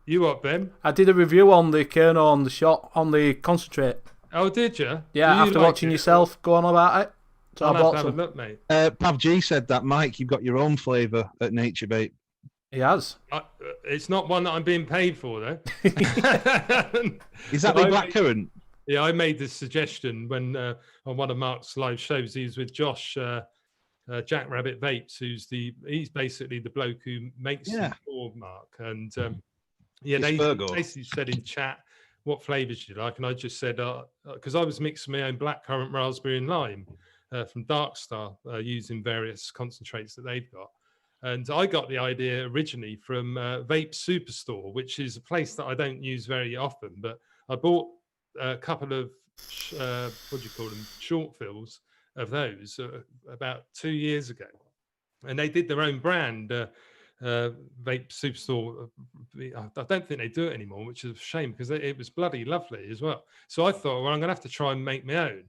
You what, Ben? I did a review on the kernel on the concentrate. Oh, did you? Yeah, after watching yourself go on about it. So I bought some. Have a look, mate. Pav G said that, Mike, you've got your own flavour at Nature Vape. He has. It's not one that I'm being paid for, though. Is that the blackcurrant? Yeah, I made this suggestion when on one of Mark's live shows. He was with Josh, Jack Rabbit Vapes, he's basically the bloke who makes them for Mark. And they basically said in chat, what flavours do you like? And I just said, because I was mixing my own blackcurrant, raspberry and lime from Darkstar using various concentrates that they've got. And I got the idea originally from Vape Superstore, which is a place that I don't use very often, but I bought a couple of, short fills of those about 2 years ago. and they did their own brand. Vape Superstore. I don't think they do it anymore, which is a shame because it was bloody lovely as well. So I thought, well, I'm gonna have to try and make my own.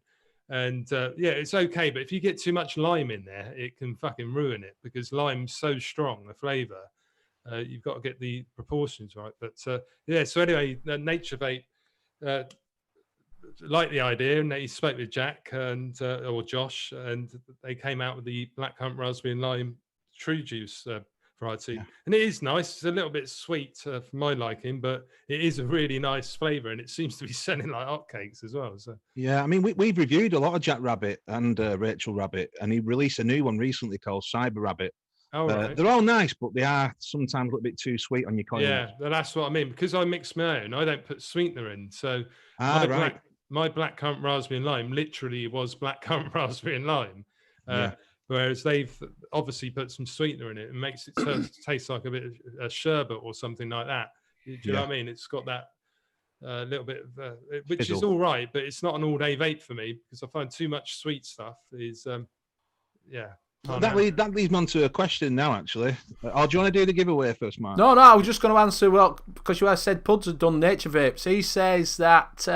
And yeah, it's okay, but if you get too much lime in there, it can fucking ruin it because lime's so strong a flavour. You've got to get the proportions right. But yeah, so anyway, Nature Vape liked the idea, and he spoke with Jack and or Josh, and they came out with the black currant raspberry and lime true juice variety. And it is nice. It's a little bit sweet for my liking, but it is a really nice flavour, and it seems to be selling like hotcakes as well. So yeah, I mean, we've reviewed a lot of Jack Rabbit and Rachel Rabbit, and he released a new one recently called Cyber Rabbit. Oh, right. They're all nice, but they are sometimes a little bit too sweet on your coil. Yeah, that's what I mean. Because I mix my own, I don't put sweetener in. So my black currant raspberry and lime literally was black currant raspberry and lime. Whereas they've obviously put some sweetener in it and makes it taste like a bit of a sherbet or something like that. Do you know what I mean? It's got that little bit of, which is all right, but it's not an all-day vape for me because I find too much sweet stuff is, That leads me on to a question now, actually. Or do you want to do the giveaway first, Mark? No, I was just going to answer, well, because you said Puds had done Nature Vapes. He says that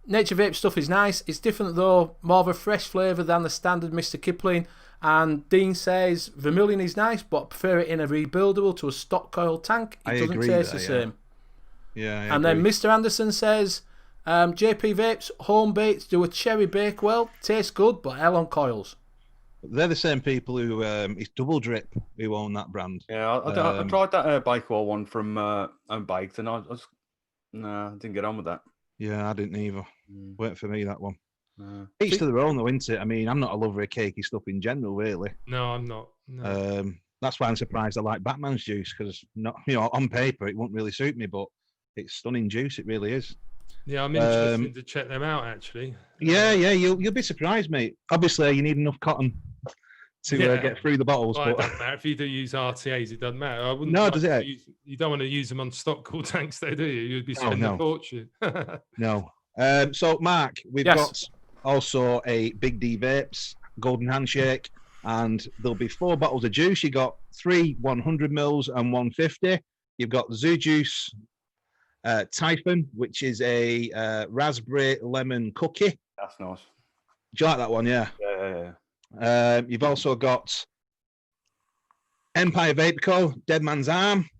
Nature Vape stuff is nice. It's different, though, more of a fresh flavour than the standard Mr. Kipling. And Dean says Vermilion is nice, but I prefer it in a rebuildable to a stock coil tank. It doesn't taste the same. Yeah, and then Mr. Anderson says JP Vapes, home bakes, do a cherry bake well. Tastes good, but hell on coils. They're the same people who it's Double Drip who own that brand. Yeah, I tried that Bakewell one from Unbaked, and I didn't get on with that. Yeah, I didn't either. Weren't for me, that one. Each to their own, though, isn't it? I mean, I'm not a lover of cakey stuff in general, really. No, I'm not. No. That's why I'm surprised I like Batman's juice, because on paper it won't really suit me, but it's stunning juice. It really is. Yeah, I'm interested to check them out, actually. Yeah, you'll be surprised, mate. Obviously, you need enough cotton to get through the bottles. Well, but it doesn't matter. If you do use RTAs, it doesn't matter. I wouldn't. No, does it? You don't want to use them on stock cool tanks, though, do you? You'd be spending a fortune. No. So, Mark, we've got also a Big D Vapes, Golden Handshake, and there'll be 4 bottles of juice. You got 3 100 mils and 150. You've got the Zoo Juice Typhon, which is a raspberry lemon cookie. That's nice. Do you like that one? Yeah. Yeah. You've also got Empire Vape Co. Dead Man's Arm.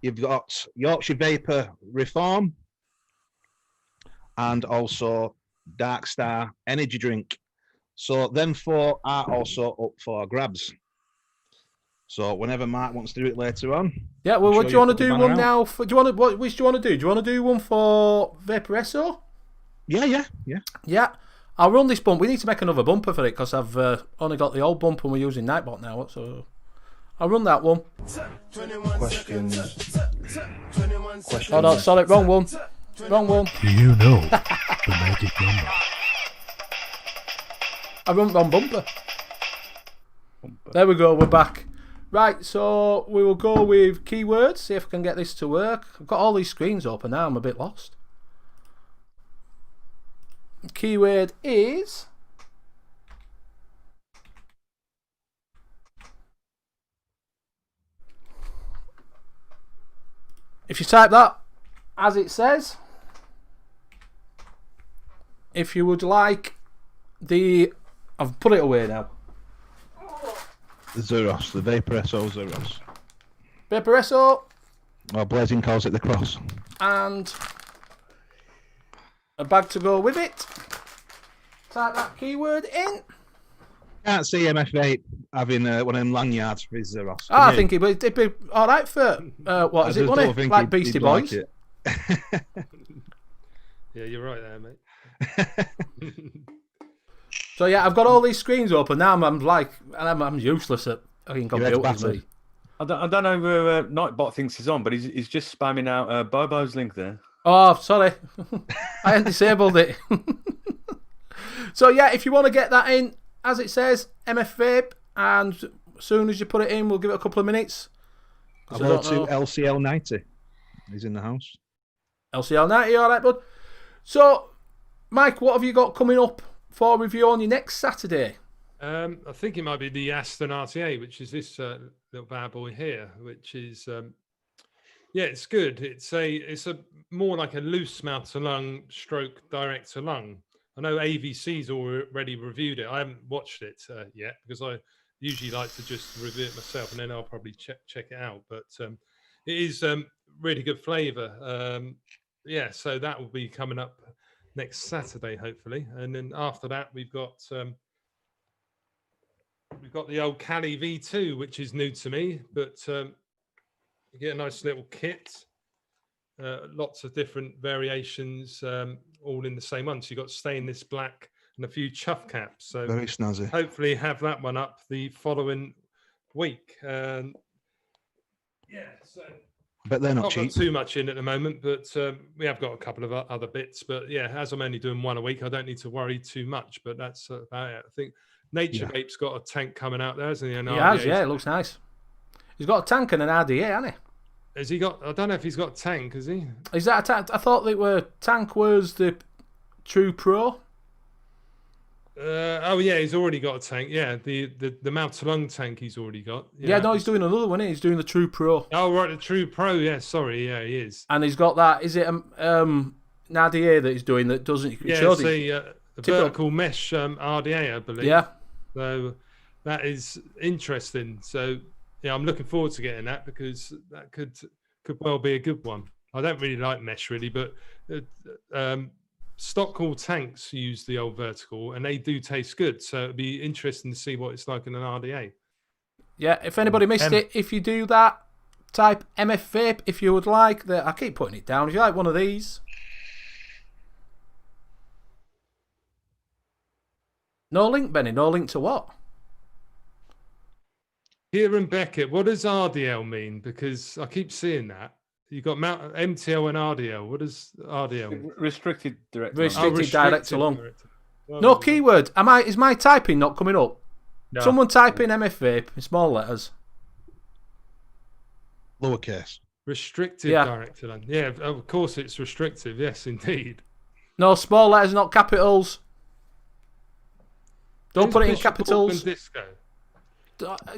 You've got Yorkshire Vapor Reform, and also Dark Star Energy Drink. So them 4 are also up for grabs. So whenever Mark wants to do it later on. Yeah, well, what do you want to do one now? Which do you want to do? Do you want to do one for Vaporesso? Yeah. I'll run this bump. We need to make another bumper for it because I've only got the old bumper and we're using Nightbot now. So I'll run that one. Questions. Oh no, sorry, wrong one. Wrong one. Do you know the magic number? I run wrong bumper. There we go, we're back. Right, so we will go with keywords, see if I can get this to work. I've got all these screens open now, I'm a bit lost. Keyword is... If you type that as it says, if you would like the... I've put it away now. Zeros, the Vaporesso Zeros. Vaporesso. Well, Blazing calls it the Cross. And a bag to go with it. Type that keyword in. Can't see MF Vape having one of them lanyards for his Zeros. I think it'd be alright for, what is it, like Beastie Boys? Like Yeah, you're right there, mate. So yeah, I've got all these screens open now. I'm useless at computers. I don't know where Nightbot thinks he's on, but he's just spamming out Bobo's link there. Oh, sorry, I hadn't disabled it. So yeah, if you want to get that in, as it says, MF Vape, and as soon as you put it in, we'll give it a couple of minutes. Hello to LCL 90. He's in the house. LCL 90, all right, bud. So, Mike, what have you got coming up for review on your next Saturday? I think it might be the Aston RTA, which is this little bad boy here, which is yeah, it's good. It's a more like a loose mouth to lung stroke direct to lung. I know AVC's already reviewed it. I haven't watched it yet because I usually like to just review it myself and then I'll probably check it out. But it is really good flavour. Yeah, so that will be coming up next Saturday, hopefully. And then after that, we've got the old Cali V2, which is new to me, but you get a nice little kit. Lots of different variations, all in the same one. So you've got stainless black and a few chuff caps. So Very snazzy. hopefully have that one up the following week. Yeah, so I bet they're not not cheap. got too much in at the moment, but we have got a couple of other bits. But yeah, as I'm only doing one a week, I don't need to worry too much. But that's about it. I think Nature Vape's got a tank coming out there, hasn't he? He has, yeah, it looks nice. He's got a tank and an RDA, hasn't he? Has he got? I don't know if he's got a tank. Has he? Is that a tank? I thought that tank was the True Pro. Oh yeah, he's already got a tank. Yeah, the mouth to lung tank he's already got. Yeah, no, he's doing another one. He's doing the True Pro. Oh right, the True Pro. Yeah, sorry, yeah, he is. And he's got that. Is it an RDA that he's doing that doesn't? Yeah, it's a vertical mesh RDA, I believe. Yeah. So that is interesting. So yeah, I'm looking forward to getting that because that could well be a good one. I don't really like mesh really, but Stockall tanks use the old vertical and they do taste good. So it'd be interesting to see what it's like in an RDA. Yeah, if anybody missed it, if you do that, type MF Vape if you would like. I keep putting it down. If you like one of these. No link, Benny. No link to what? Kieran Beckett, what does RDL mean? Because I keep seeing that. You got MTL and RDL. What does RDL mean? Restricted direct. Restricted direct to lung. No keyword. Is my typing not coming up? No. Someone type in MF Vape in small letters. Lowercase. Restricted direct to lung. Yeah, of course it's restrictive. Yes, indeed. No, small letters, not capitals. Don't put it in capitals. Disco?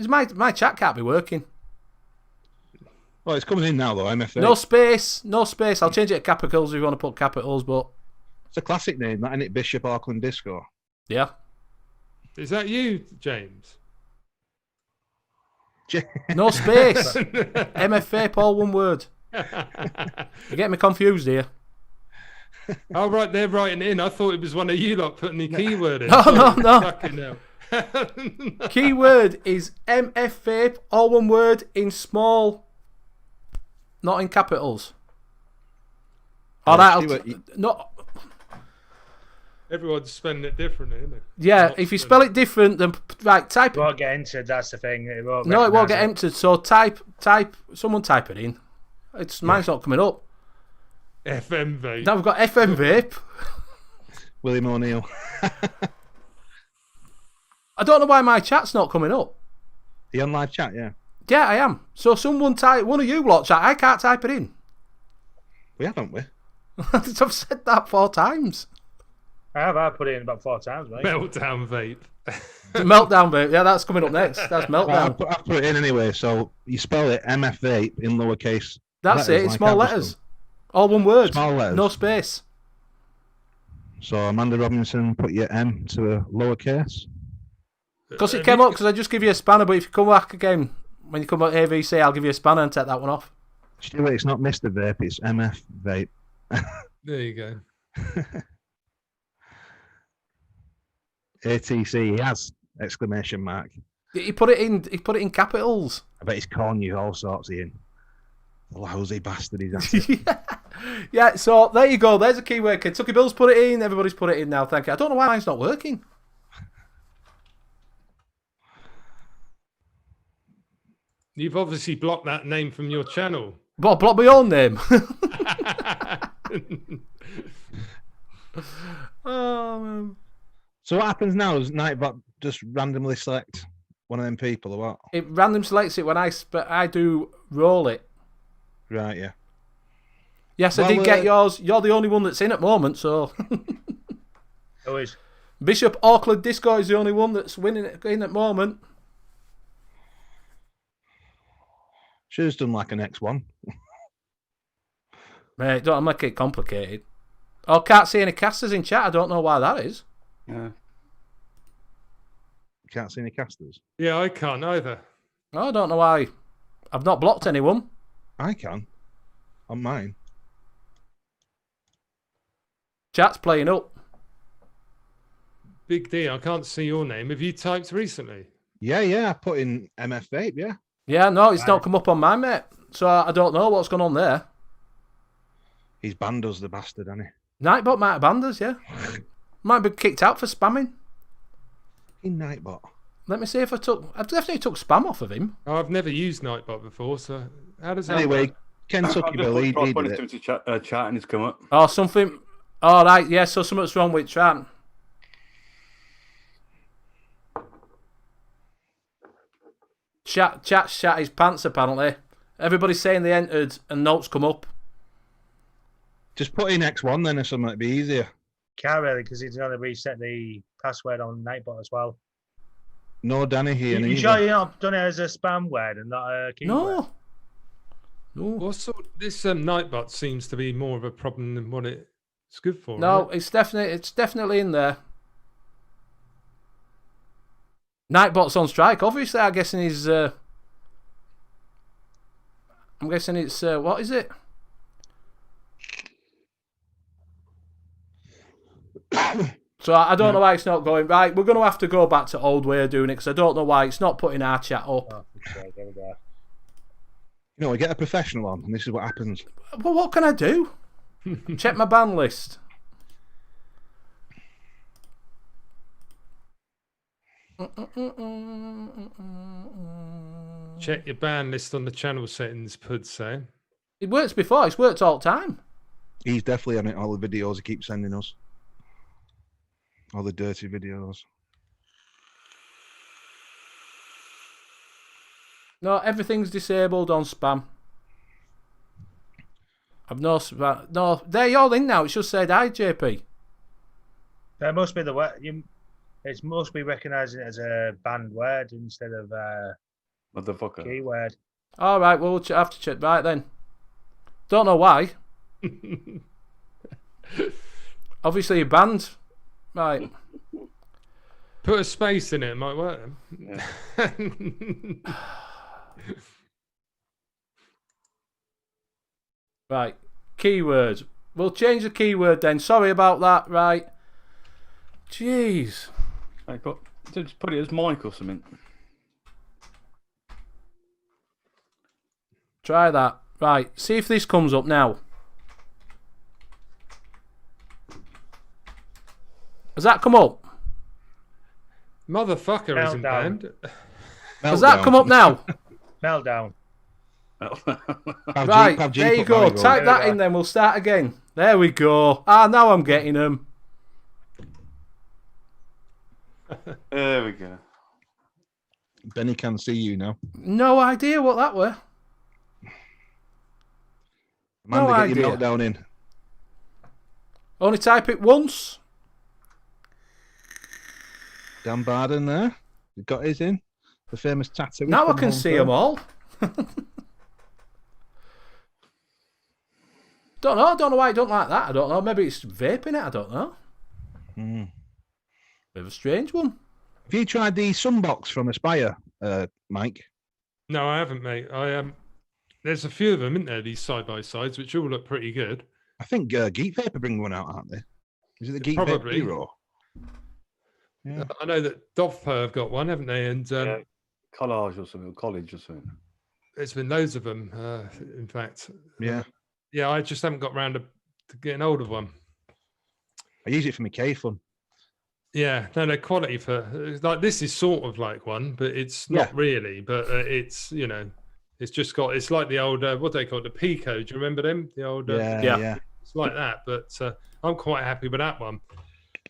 My chat can't be working. Well, it's coming in now though. MF. No space. No space. I'll change it to capitals if you want to put capitals, but it's a classic name, that, isn't it? Bishop Auckland Disco. Yeah. Is that you, James? No space. MF Vape, all one word. You get me confused here. Oh, right, they're writing it in. I thought it was one of you lot putting the keyword in. No. Keyword is MF Vape, all one word, in small, not in capitals. Not. Everyone's spelling it differently, isn't it? Yeah, if you spell it different, then type it. It won't get entered, that's the thing. It won't get entered. So someone type it in. Mine's not coming up. FM Vape. Now we've got FM Vape. William O'Neill. I don't know why my chat's not coming up. Are you on live chat? Yeah. Yeah, I am. So someone one of you lot chat. I can't type it in. We haven't we? I've said that 4 times. I put it in about 4 times, mate. Meltdown Vape. Meltdown Vape. Yeah, that's coming up next. That's Meltdown. Well, I put it in anyway. So you spell it MF Vape in lowercase. That's it. In small letters. All one word. Small letters. No space. So Amanda Robinson, put your M to a lowercase. Because it came up, because I just give you a spanner, but if you come back again, when you come back AVC, I'll give you a spanner and take that one off. Stuart, it's not Mr. Vape, it's MF Vape. There you go. ATC, he has, exclamation mark. He put it in capitals. I bet he's calling you all sorts, Ian. Lousy bastard he's at. Yeah, so there you go. There's a keyword. Kentucky Bill's put it in. Everybody's put it in now. Thank you. I don't know why mine's not working. You've obviously blocked that name from your channel. Well, block my own name. Oh, man. So what happens now? Does Nightbot just randomly select one of them people or what? It random selects it when I do roll it. Right, yeah. Yes, I did get yours. You're the only one that's in at the moment, so. Who is? Bishop Auckland Disco is the only one that's winning it in at the moment. Should have done like an X1. Mate, don't make it complicated. Oh, can't see any casters in chat. I don't know why that is. Yeah. Can't see any casters. Yeah, I can't either. I don't know why. I've not blocked anyone. I can. On mine. Chat's playing up. Big D, I can't see your name. Have you typed recently? Yeah. I put in MF Vape, yeah. Yeah, no, it's not come up on mine, mate. So I don't know what's going on there. He's banned us, the bastard, hasn't Nightbot might have banned us, yeah. Might be kicked out for spamming. he? In Nightbot. Let me see if I definitely took spam off of him. Oh, I've never used Nightbot before, so how does that Anyway, work? Kentucky Bill, he did it. To chat and it's come up. Oh, something. All right, yeah. So something's wrong with Tran. Chat shat his pants apparently. Everybody's saying they entered and notes come up. Just put in X1 then or something, it'd be easier. Can't really, because he's going to reset the password on Nightbot as well. No Danny here. You sure you're not done it as a spam word and not a keyword? No. What sort? This Nightbot seems to be more of a problem than what it's good for. No, right? it's definitely in there. Nightbot's on strike. Obviously, I'm guessing he's. I'm guessing it's what is it? So I don't know why it's not going right. We're going to have to go back to old way of doing it because I don't know why it's not putting our chat up. Oh, okay, there we go. You know, we get a professional on, and this is what happens. Well, what can I do? Check my ban list. Check your ban list on the channel settings, Pud say. It works before. It's worked all the time. He's definitely on it, all the videos he keeps sending us. All the dirty videos. No, everything's disabled on spam. I've no spam. No, they're all in now. It should say hi, JP. That must be the word. It must be recognising it as a banned word instead of Motherfucker. keyword. All right, well, we'll have to check. Right then. Don't know why. Obviously, you're banned. Right. Put a space in it might work. Yeah. Right. Keyword. We'll change the keyword then. Sorry about that. Right. Jeez. Just put it as Mike or something. Try that. Right. See if this comes up now. Has that come up? Motherfucker isn't Meltdown. banned. Has that come up now? Meltdown. Right, there you go. Type that in then, we'll start again. There we go. Ah, now I'm getting them. There we go. Benny can see you now. No idea what that were. Amanda, No get your idea. meltdown in. Only type it once. Dan Barden there. He got his in. The famous tattoo. Now I can see them all. Don't know why I don't like that. I don't know. Maybe it's vaping it. I don't know. Bit of a strange one. Have you tried the Sunbox from Aspire, Mike? No, I haven't, mate. There's a few of them, isn't there? These side by sides, which all look pretty good. I think Geek Vape are bringing one out, aren't they? Is it the Geek Probably. Vape Hero? Yeah. I know that Dovper have got one, haven't they? And Collage or something, or college or something. there's been loads of them. In fact, Yeah. yeah. I just haven't got round to getting hold of one. I use it for my K-Fun. Yeah, no, quality for like this is sort of like one, but it's not really. But it's it's just got it's like the old what they call it, the Pico. Do you remember them? The old Yeah. It's like that. But I'm quite happy with that one.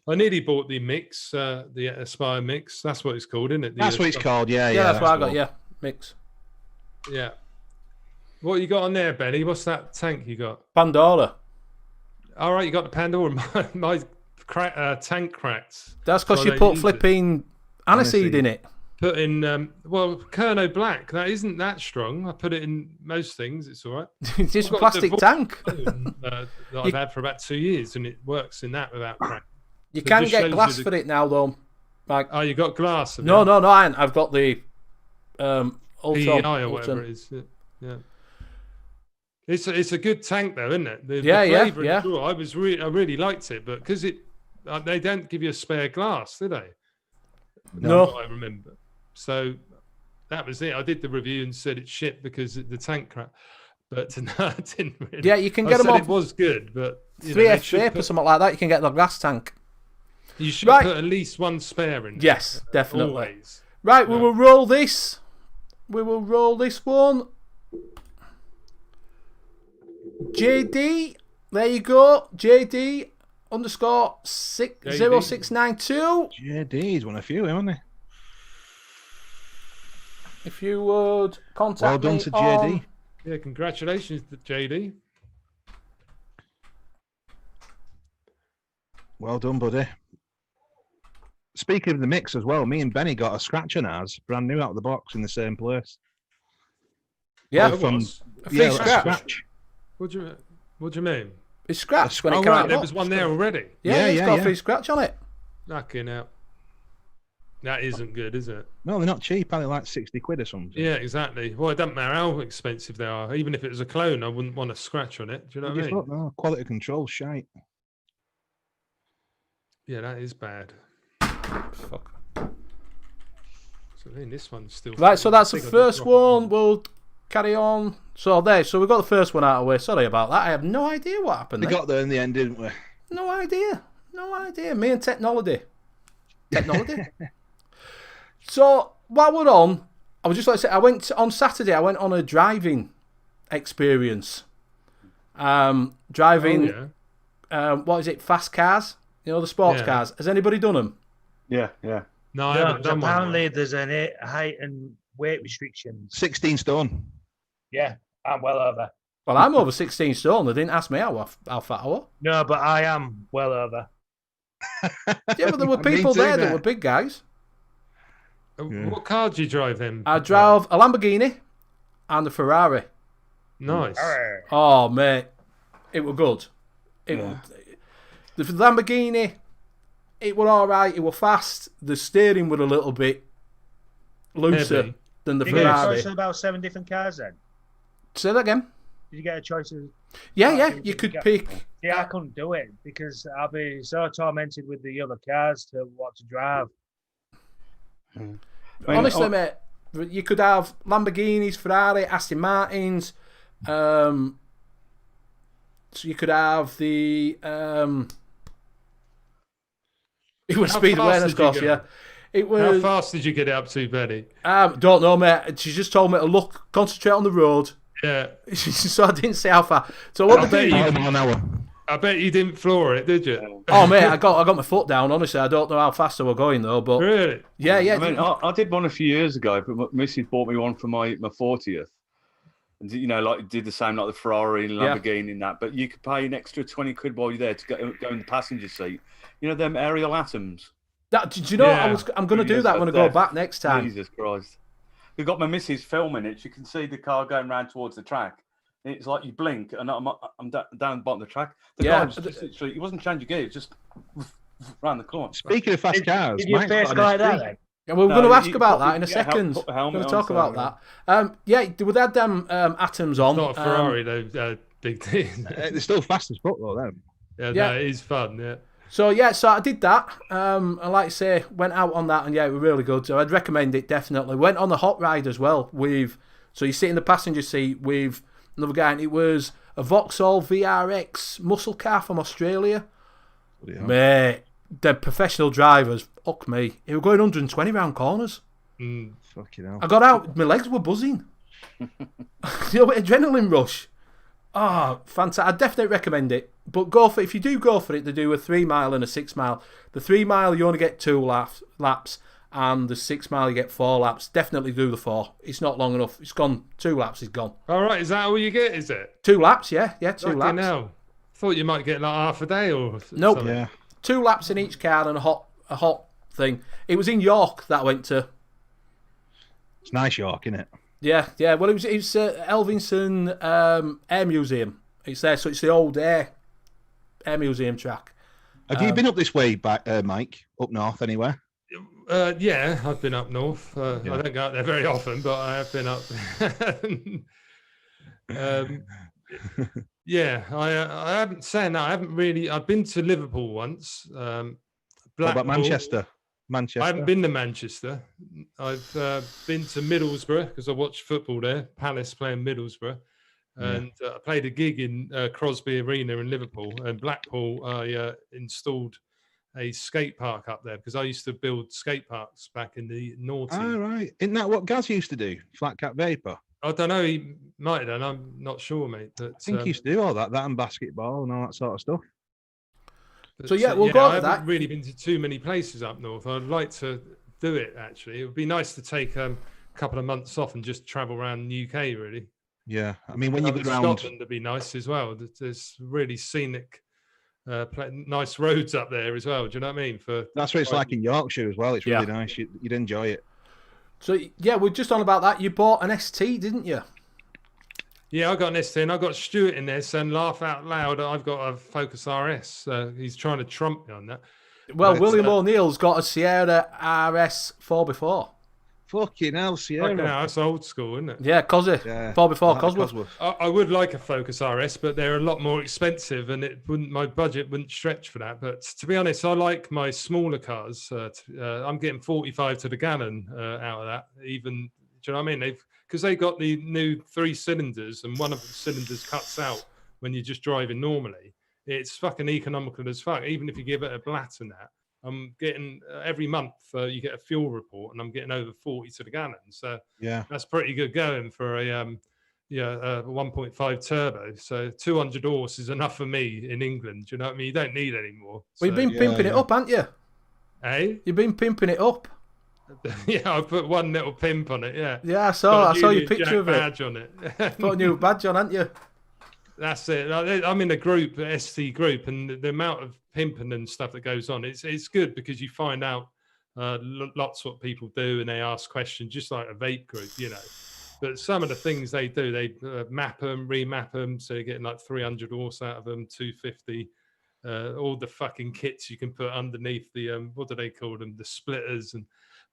I nearly bought the mix, the Aspire mix. That's what it's called, isn't it? That's what it's called. Yeah, That's what I got. cool. Yeah, mix. Yeah. What you got on there, Benny? What's that tank you got? Pandora. All right, you got the Pandora. My tank cracked. That's because So you they put use it. flipping aniseed in it. Put in Kerno Black. That isn't that strong. I put it in most things. It's all right. It's just a I've got plastic the tank. that I've had for about 2 years, and it works in that without crack. You So it can just get shows glass you for it now, though. Like, Oh, you got glass? Have no, you? no, no, I ain't. I've got the Ultron. PEI or whatever it is. Yeah. It's a good tank though, isn't it? The flavour and draw, I really liked it, but because they don't give you a spare glass, do they? No. What I remember. So that was it. I did the review and said it's shit because the tank crap. But no, I didn't really. Yeah, you can I get them said on it was good, but 3F vape or something like that. You can get the glass tank. You should Right. put at least one spare in. Yes, definitely. Always. Right, we will roll this. We will roll this one. JD, there you go. JD _60692. JD's won a few, haven't he? If you would contact Well done me to on- JD. Yeah, congratulations to JD. Well done, buddy. Speaking of the mix as well, me and Benny got a scratch on ours, brand new out of the box in the same place. Yeah, It was. a free scratch. What do you mean? It's scratched when it Oh, came out right, of there the was box. one there already. Yeah, it's got a free scratch on it. Fucking out. That isn't good, is it? No, they're not cheap. Are they like 60 quid or something? Yeah, exactly. Well, it doesn't matter how expensive they are. Even if it was a clone, I wouldn't want a scratch on it. Do you know what I mean? No, quality control shite. Yeah, that is bad. Fuck. So then this one's still... Right, so that's the I think I first just dropped one. We'll carry on. So we've got the first one out of the way. Sorry about that. I have no idea what happened We there. got there in the end, didn't we? No idea. Me and technology. So while we're on, I was just like to say, on Saturday. I went on a driving experience. Driving. What is it? Fast cars. You know, the sports cars. Has anybody done them? Yeah. No, I haven't done one. Apparently, there's an height and weight restrictions. 16 stone. Yeah, I'm well over. Well, I'm over 16 stone. They didn't ask me how fat I was. No, but I am well over. Yeah, but there were people there that were big guys. What car do you drive then? I drove a Lamborghini and a Ferrari. Nice. Oh, mate. It was good. The Lamborghini, it was alright. It was fast. The steering was a little bit looser Heavy. than the Did you get a Ferrari. choice of about 7 different cars then? Say that again. Did you get a choice of... Yeah. You could pick. Yeah, I couldn't do it because I'll be so tormented with the other cars to what to drive. Honestly, mate, you could have Lamborghinis, Ferrari, Aston Martins. So you could have the. It was How speed fast awareness did you course, go? yeah. It How was. fast did you get up to, Betty? Don't know, mate. She just told me to concentrate on the road. Yeah. So I didn't say how far. So what I the thing? bet I bet you didn't floor it, did you? Oh mate, I got my foot down. Honestly, I don't know how fast I was going though. But Really? yeah. I mean, I did one a few years ago, but my missus bought me one for my 40th. And, you know, like did the same like the Ferrari and Lamborghini and that. But you could pay an extra 20 quid while you're there to go in the passenger seat. You know them aerial atoms. Do you know? I'm going to do that when I go back next time. Jesus Christ! We got my missus filming it. You can see the car going round towards the track. And it's like you blink, and I'm down the bottom of the track. The guy was just literally, he wasn't changing gears, just round the corner. Speaking of fast cars, Did your face go like that then? Yeah, we're going to ask about that in a second. Put the We're helmet going to talk on, about that. Yeah, they had them atoms on. It's not a Ferrari, though, big thing. they're still fast as fuck, though, them. Yeah, no, it is fun, yeah. So I did that. And like I say, went out on that, and yeah, it was really good. So I'd recommend it definitely. Went on the hot ride as well so you sit in the passenger seat with another guy, and it was a Vauxhall VRX muscle car from Australia. Mate, they're professional drivers. Fuck me. It was going 120 round corners. Fucking hell. I got out, my legs were buzzing. You know, adrenaline rush. Oh, fantastic. I definitely recommend it. But if you do go for it, to do a 3 mile and a 6 mile. The 3 mile, you only get 2 laps. And the 6 mile, you get 4 laps. Definitely do the 4. It's not long enough. It's gone. 2 laps is gone. All right, is that all you get, is it? 2 laps, yeah. 2 laps. Now. Thought you might get like half a day or Nope. something. Yeah. 2 laps in each car and a hot thing. It was in York that I went to. It's nice York, isn't it? Yeah. Well, it was Elvinson Air Museum. It's there, so it's the old Air Museum track. Have you been up this way, Mike? Up north, anywhere? Yeah, I've been up north. I don't go out there very often, but I have been up. Yeah, I haven't saying that. I haven't really. I've been to Liverpool once. What about Manchester? I haven't been to Manchester. I've been to Middlesbrough because I watched football there. Palace playing Middlesbrough, and I played a gig in Crosby Arena in Liverpool. And Blackpool, I installed a skate park up there because I used to build skate parks back in the noughties. Oh, right. Isn't that what Gaz used to do? Flat Cap Vapor? I don't know. He might have done. I'm not sure, mate. But, I think he used to do all that and basketball and all that sort of stuff. So yeah, we'll go I over haven't that. really been to too many places up north. I'd like to do it, actually. It would be nice to take a couple of months off and just travel around the UK, really. Yeah. I mean, when you go around... Scotland would be nice as well. There's really scenic, nice roads up there as well. Do you know what I mean? That's what it's like in Yorkshire as well. It's really nice. You'd enjoy it. So yeah, we're just on about that. You bought an ST, didn't you? Yeah, I got an ST, and I got Stuart in there saying, laugh out loud, I've got a Focus RS. He's trying to trump me on that. Well, William O'Neill's got a Sierra RS 4x4. Fucking hell, Sierra. Fucking hell, that's old school, isn't it? Yeah, Cosy. Yeah. 4x4 Cosworth. I would like a Focus RS, but they're a lot more expensive, and my budget wouldn't stretch for that. But to be honest, I like my smaller cars. I'm getting 45 to the gallon out of that. Even, do you know what I mean? Because they got the new 3 cylinders, and one of the cylinders cuts out when you're just driving normally. It's fucking economical as fuck. Even if you give it a blat and that, I'm getting every month you get a fuel report, and I'm getting over 40 to the gallon. So yeah, that's pretty good going for a 1.5 turbo. So 200 horse is enough for me in England. Do you know what I mean? You don't need any more. Well, you've been pimping it up, haven't you? Hey, you've been pimping it up. Yeah, I put one little pimp on it. Yeah. Yeah, I saw your picture of it. Badge on it. Put a new badge on, haven't you? That's it. I'm in a group, ST group, and the amount of pimping and stuff that goes on, it's good because you find out lots what people do, and they ask questions, just like a vape group, you know. But some of the things they do, they map them, remap them, so you're getting like 300 horse out of them, 250. All the fucking kits you can put underneath the what do they call them, the splitters.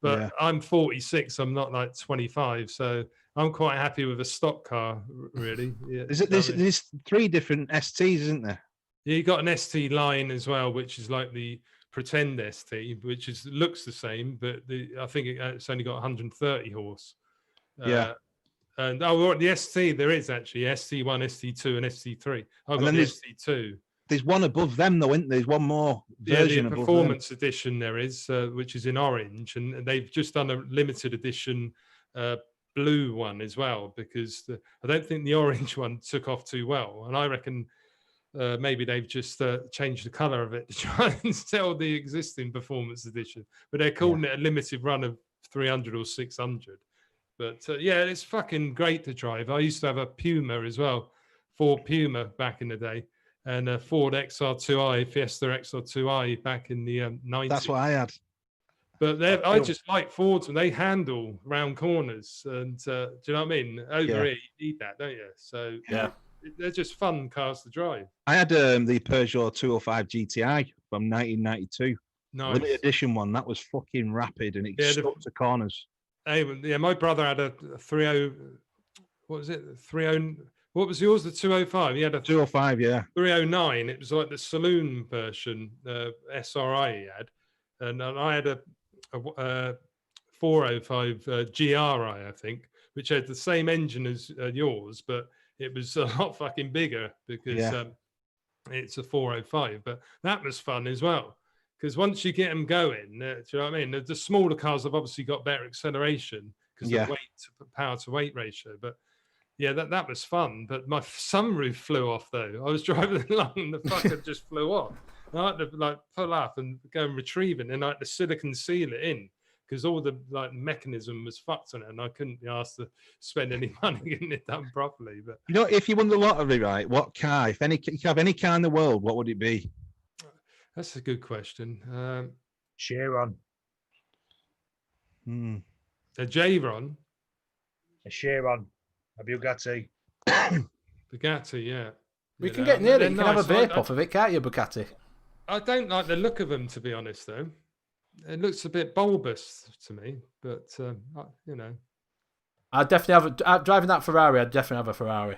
But I'm 46, I'm not like 25, so I'm quite happy with a stock car, really. Yeah, there's 3 different STs, isn't there? Yeah, you got an ST line as well, which is like the pretend ST, which looks the same, but I think it's only got 130 horse. And the ST, there is actually ST1, ST2, and ST3. I've got the ST2. There's one above them, though, isn't there? There's one more version the performance edition there is, which is in orange, and they've just done a limited edition blue one as well, because I don't think the orange one took off too well, and I reckon maybe they've just changed the colour of it to try and sell the existing performance edition, but they're calling it a limited run of 300 or 600. But it's fucking great to drive. I used to have a Puma as well, Ford Puma back in the day. And a Ford XR2i, Fiesta XR2i back in the 90s. That's what I had. But I just like Fords, and they handle round corners. And do you know what I mean? Over here, you need that, don't you? So they're just fun cars to drive. I had the Peugeot 205 GTI from 1992. Nice. Limited edition one. That was fucking rapid, and it stuck to corners. Yeah, my brother had a 30. What was it? 30. What was yours? The 205. He had a 205, 309. It was like the saloon version, SRI he had, and I had a 405 GRI, I think, which had the same engine as yours, but it was a lot fucking bigger because it's a 405. But that was fun as well, because once you get them going, do you know what I mean? The smaller cars have obviously got better acceleration because of weight power to weight ratio, but. Yeah, that was fun, but my sunroof flew off though. I was driving along and the fucker just flew off. And I had to pull up and go and retrieve it, and I had to silicon seal it in because all the mechanism was fucked on it, and I couldn't be asked to spend any money getting it done properly. But if you won the lottery, right? What car? If you could have any car in the world, what would it be? That's a good question. Chiron. A J-Ron, A Chiron. A Bugatti. Bugatti, yeah. We You can know, get near it. they're You can have a nice. vape off of it, can't you, Bugatti? I don't like the look of them, to be honest, though. It looks a bit bulbous to me, but, you know. I'd definitely have driving that Ferrari. I'd definitely have a Ferrari.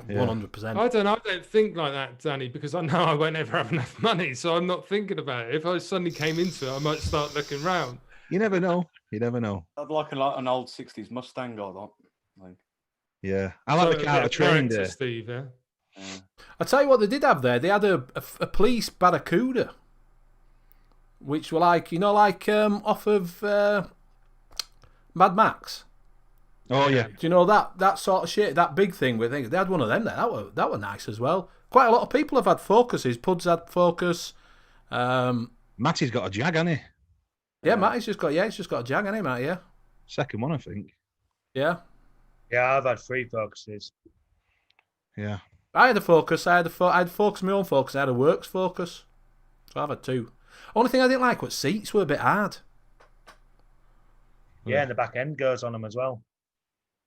100%. I don't think like that, Danny, because I know I won't ever have enough money, so I'm not thinking about it. If I suddenly came into it, I might start looking round. You never know. You never know. I'd like an old 60s Mustang or that. Like, Yeah. I like the car I trained there. Steve, yeah. I'll tell you what they did have there. They had a police Barracuda, which were like, off of Mad Max. Oh, yeah. Do you know that sort of shit? That big thing with things. They had one of them there. That were nice as well. Quite a lot of people have had Focuses. Pud's had Focus. Matty's got a Jag, hasn't he? Yeah, Matty's just got he's just got a Jag, hasn't he, Matty? Yeah. Second one, I think. Yeah. Yeah, I've had 3 Focuses. Yeah. I had a Focus. I had Focus, my own Focus. I had a Works Focus. So I've had 2. Only thing I didn't like was seats were a bit hard. Yeah, and the back end goes on them as well.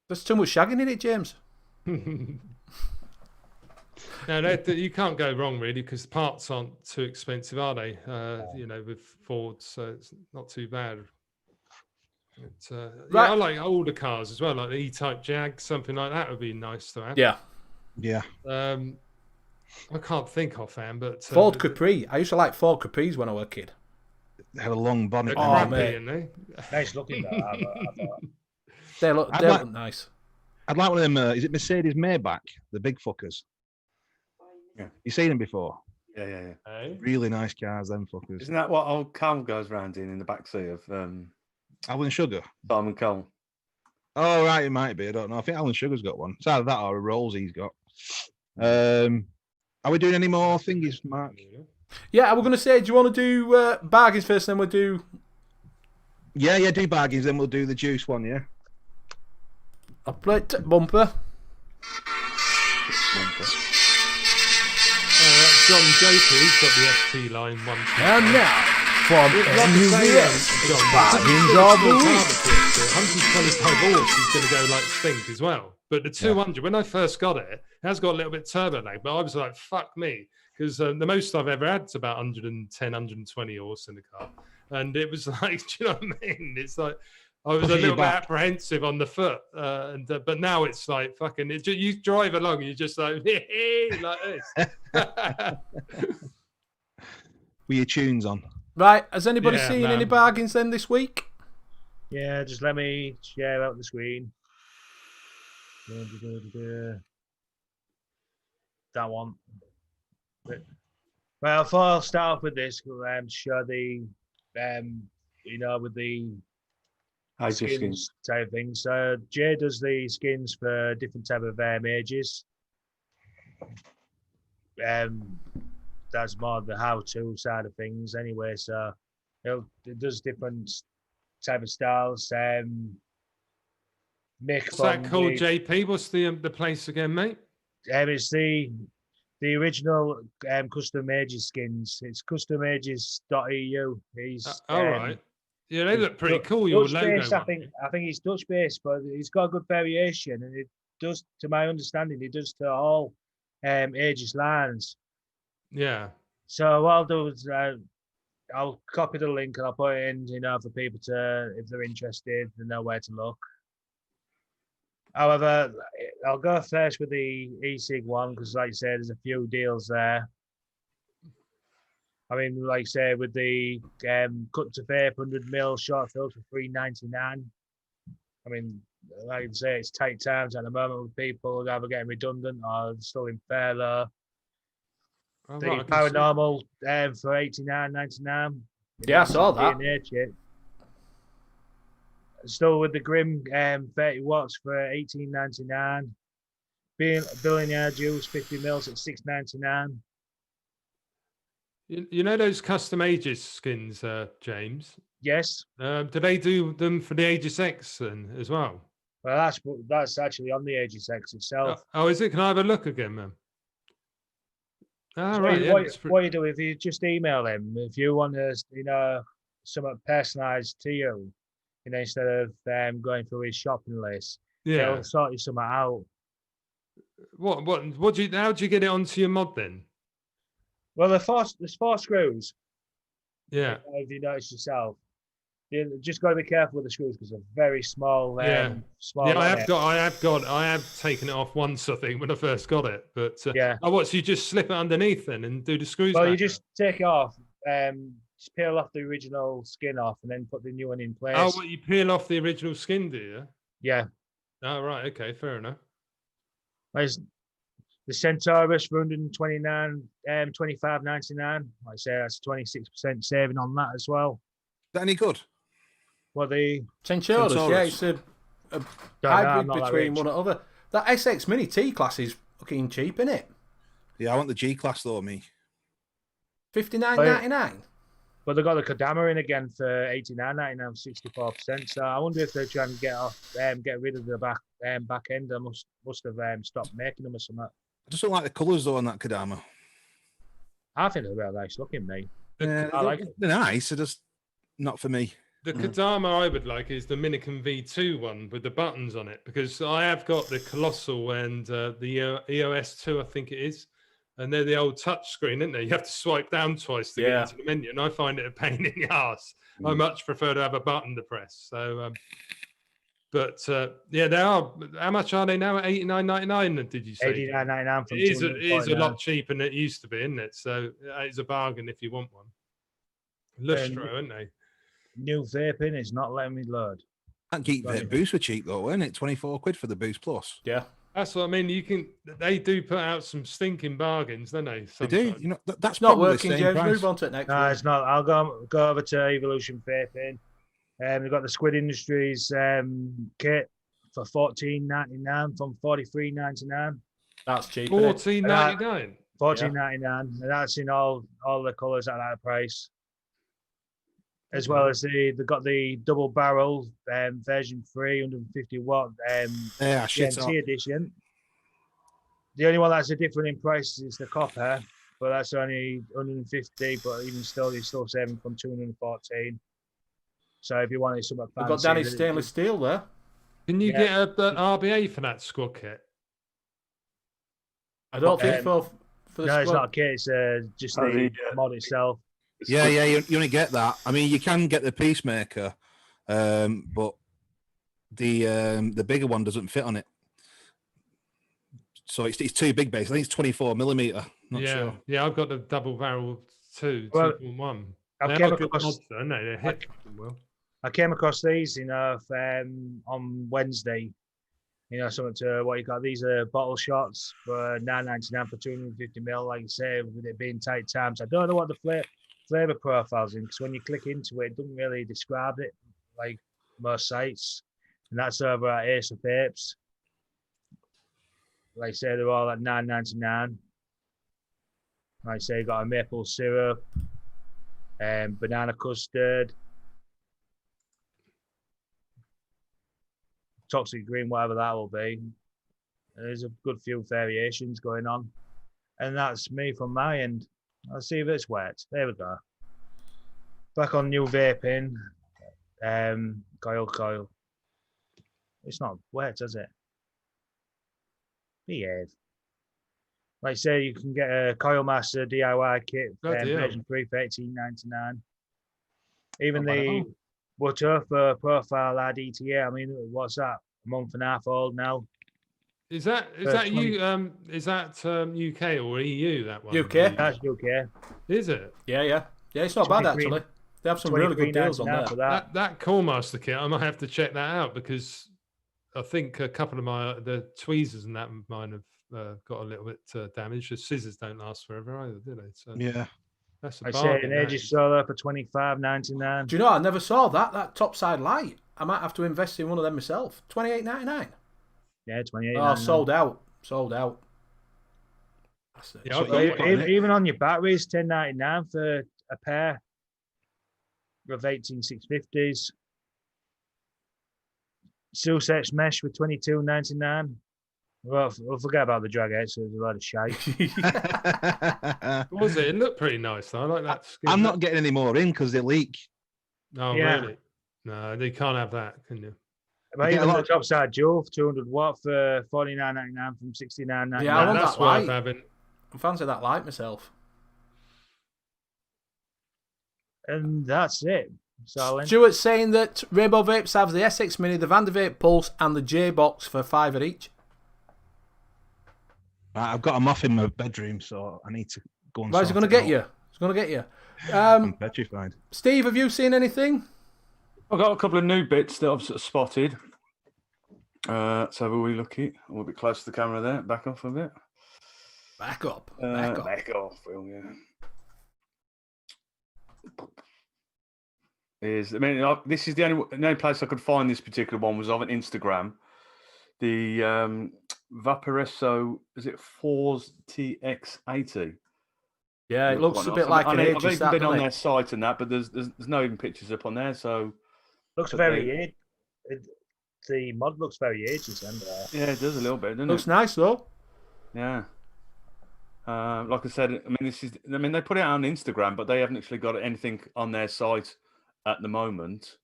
There's too much shagging in it, James. No, you can't go wrong really because the parts aren't too expensive, are they? With Ford, so it's not too bad. But, Right. Yeah, I like older cars as well, like the E-Type Jag, something like that would be nice to have. Yeah. Yeah. I can't think offhand, but Ford Capri. I used to like Ford Capris when I was a kid. They had a long bonnet. They're crappy, aren't they? Nice looking, though. I thought. They look nice. I'd like one of them. Is it Mercedes Maybach? The big fuckers. Yeah. You seen them before? Yeah. Hey? Really nice cars, them fuckers. Isn't that what old Cal goes round in the backseat of Alan Sugar? Simon Cole? Oh, right, it might be. I don't know. I think Alan Sugar's got one. It's either that or a Rolls he's got. Are we doing any more thingies, Mark? Yeah, we're going to say, do you want to do bargains first, then we'll do... Yeah, do bargains, then we'll do the juice one, yeah? I'll play bumper. John Joker's got the ST line 1. And now, from N.U.V.S, bargains of the week. 125 horse is going to go like stink as well. But the 200, when I first got it, it has got a little bit turbo lag, but I was like, fuck me. Because the most I've ever had is about 110, 120 horse in the car. And it was like, do you know what I mean? It's like, I was a little bit apprehensive on the foot. But now it's like, fucking, you drive along and you're just like, like this. With your tunes on. Right, has anybody seen any bargains then this week? Yeah, just let me share out the screen. That one. Well, I thought I'll start off with this. Show the, with the skins type thing. So Jay does the skins for different type of ages. That's more the how-to side of things, anyway. So it does different type of styles. Mick, what's that called, JP? What's the place again, mate? It's the original custom ages skins. It's customages.eu. He's all right. Yeah, they look pretty cool. Your logo. I think he's Dutch based, but he's got a good variation, and it does, to my understanding, it does to all ages lines. Yeah. So what I'll do is I'll copy the link and I'll put it in, for people to, if they're interested, they know where to look. However, I'll go first with the e-cig one because, like I said, there's a few deals there. I mean, like I say, with the cut to vape 100ml short filter for $3.99. I mean, like I say, it's tight times at the moment with people either getting redundant or still in failure. Oh, The right, paranormal for $89.99. Yeah, I saw that. Still with the Grim 30 watts for $18.99. Billionaire Juice 50ml at $6.99. You know those custom Aegis skins, James? Yes. Do they do them for the Aegis X then as well? Well, that's actually on the Aegis X itself. Oh, is it? Can I have a look again, man? Ah, So right. Yeah, what, that's what you do if you just email him if you want to, something personalised to you, instead of going through his shopping list, yeah. he'll sort you something out. What do you? How do you get it onto your mod then? Well, there's 4 screws. Yeah. If you notice yourself, you just got to be careful with the screws because they're very small. Yeah. Small. Yeah, on it. I have taken it off once, I think, when I first got it. But Yeah. oh, what? So you just slip it underneath then and do the screws? Well, back you just up? take it off, just peel off the original skin off, and then put the new one in place. Oh, what, you peel off the original skin, do you? Yeah. Oh, right. Okay, fair enough. There's the Centaurus for 129, 25.99. Like I say, that's 26% saving on that as well. Is that any good? Well, the Centaurus, yeah, it's a hybrid between one and other. That SX Mini T class is fucking cheap, isn't it? Yeah, I want the G class though, me. $59.99. But they got the Kodama in again for $89.99, 64%. So I wonder if they're trying to get rid of the back end. They must have stopped making them or something. I just don't like the colours though on that Kodama. I think they're real nice looking, mate. Yeah, I like it. They're nice. They're just not for me. The Kodama I would like is the Minikin V2 one with the buttons on it, because I have got the Colossal and the EOS 2, I think it is. And they're the old touch screen, isn't they? You have to swipe down twice to get into the menu, and I find it a pain in the ass. I much prefer to have a button to press. So, yeah, they are. How much are they now? $89.99? Did you say? $89.99 from it is a lot cheaper than it used to be, isn't it? So it's a bargain if you want one. Lustro, aren't they? New vaping is not letting me load. That Geek Vape Boost were cheap though, weren't it? 24 quid for the Boost Plus. Yeah. That's what I mean. They do put out some stinking bargains, don't they? They do. You know, that's not probably working, the same James. price. Move on to it next. No, it's not. I'll go over to Evolution Vaping. We've got the Squid Industries kit for $14.99 from $43.99. That's cheap. $14.99. $14.99, and that's in all the colours at that price. As well as they've got the double barrel version 3, 150 watt GMT edition. The only one that's a different in price is the copper, but that's only 150. But even still, you're still saving from 214. So if you wanted something fancy, we've got Danny stainless steel there. Can you get an RBA for that squad kit? I don't think for the no, squad. It's not a kit. It's just the mod itself. Yeah, you only get that. I mean, you can get the Peacemaker, but the bigger one doesn't fit on it. So it's too big, basically. I think it's 24mm. Not sure. Yeah, I've got the double barrel 2.1. I came across these, on Wednesday. Something to what you got. These are bottle shots for $9.99 for 250ml. Like you say, with it being tight times, I don't know what the flavor profiles in, because when you click into it, it doesn't really describe it like most sites, and that's over at Ace of Vapes. Like I say, they're all at $9.99. Like I say, you got a maple syrup, banana custard, toxic green, whatever that will be. There's a good few variations going on, and that's me from my end. Let's see if it's wet. There we go. Back on new vaping. Coil. It's not wet, is it? Behave. Like I say, you can get a Coil Master DIY kit version 3 for $18.99. Even the Butter for Profile RDTA. I mean, what's that? A month and a half old now. Is that UK or EU? That one? UK. That's UK. Is it? Yeah. It's not bad actually. They have some really good deals on there. That Coilmaster kit, I might have to check that out, because I think a couple of the tweezers and that mine have got a little bit damaged. The scissors don't last forever either, do they? So yeah, that's a I bargain. say an Aegis Solar for $25.99. Do you know? I never saw that topside light. I might have to invest in one of them myself. $28.99. Yeah, $28.99. Oh, sold out. Yeah, even on your batteries, $10.99 for a pair of 18650s. Sussex mesh for $22.99. Well, we'll forget about the drag out, so there's a lot of shite. What was it? It looked pretty nice, though. I like that skin. I'm not getting any more in because they leak. Oh, Yeah. really? No, they can't have that, can you? But get a even lot the of- topside dual, 200 watt for $49.99 from $69.99. Yeah, I want That's that worth light. having. I fancy that light myself. And that's it. So Stuart's saying that Rainbow Vapes have the SX Mini, the Vandervape Pulse, and the J Box for £5 each. Right, I've got them off in my bedroom, so I need to go and. Where's it sort going to get out. you? It's going to get you. I'm petrified. Steve, have you seen anything? I've got a couple of new bits that I've sort of spotted. Let's have a wee looky. A little bit close to the camera there. Back off a bit. Back up. Back up. Back off, Will, yeah. This is the only place I could find this particular one was on Instagram. The Vaporesso, is it 4's TX80? Yeah, it looks a bit like an I've Aegis, even been on doesn't their it? site and that, but there's no even pictures up on there. So looks but very the mod looks very Aegis, and yeah, it does a little bit, doesn't Looks it? nice though. Yeah. Like I said, they put it out on Instagram, but they haven't actually got anything on their site at the moment.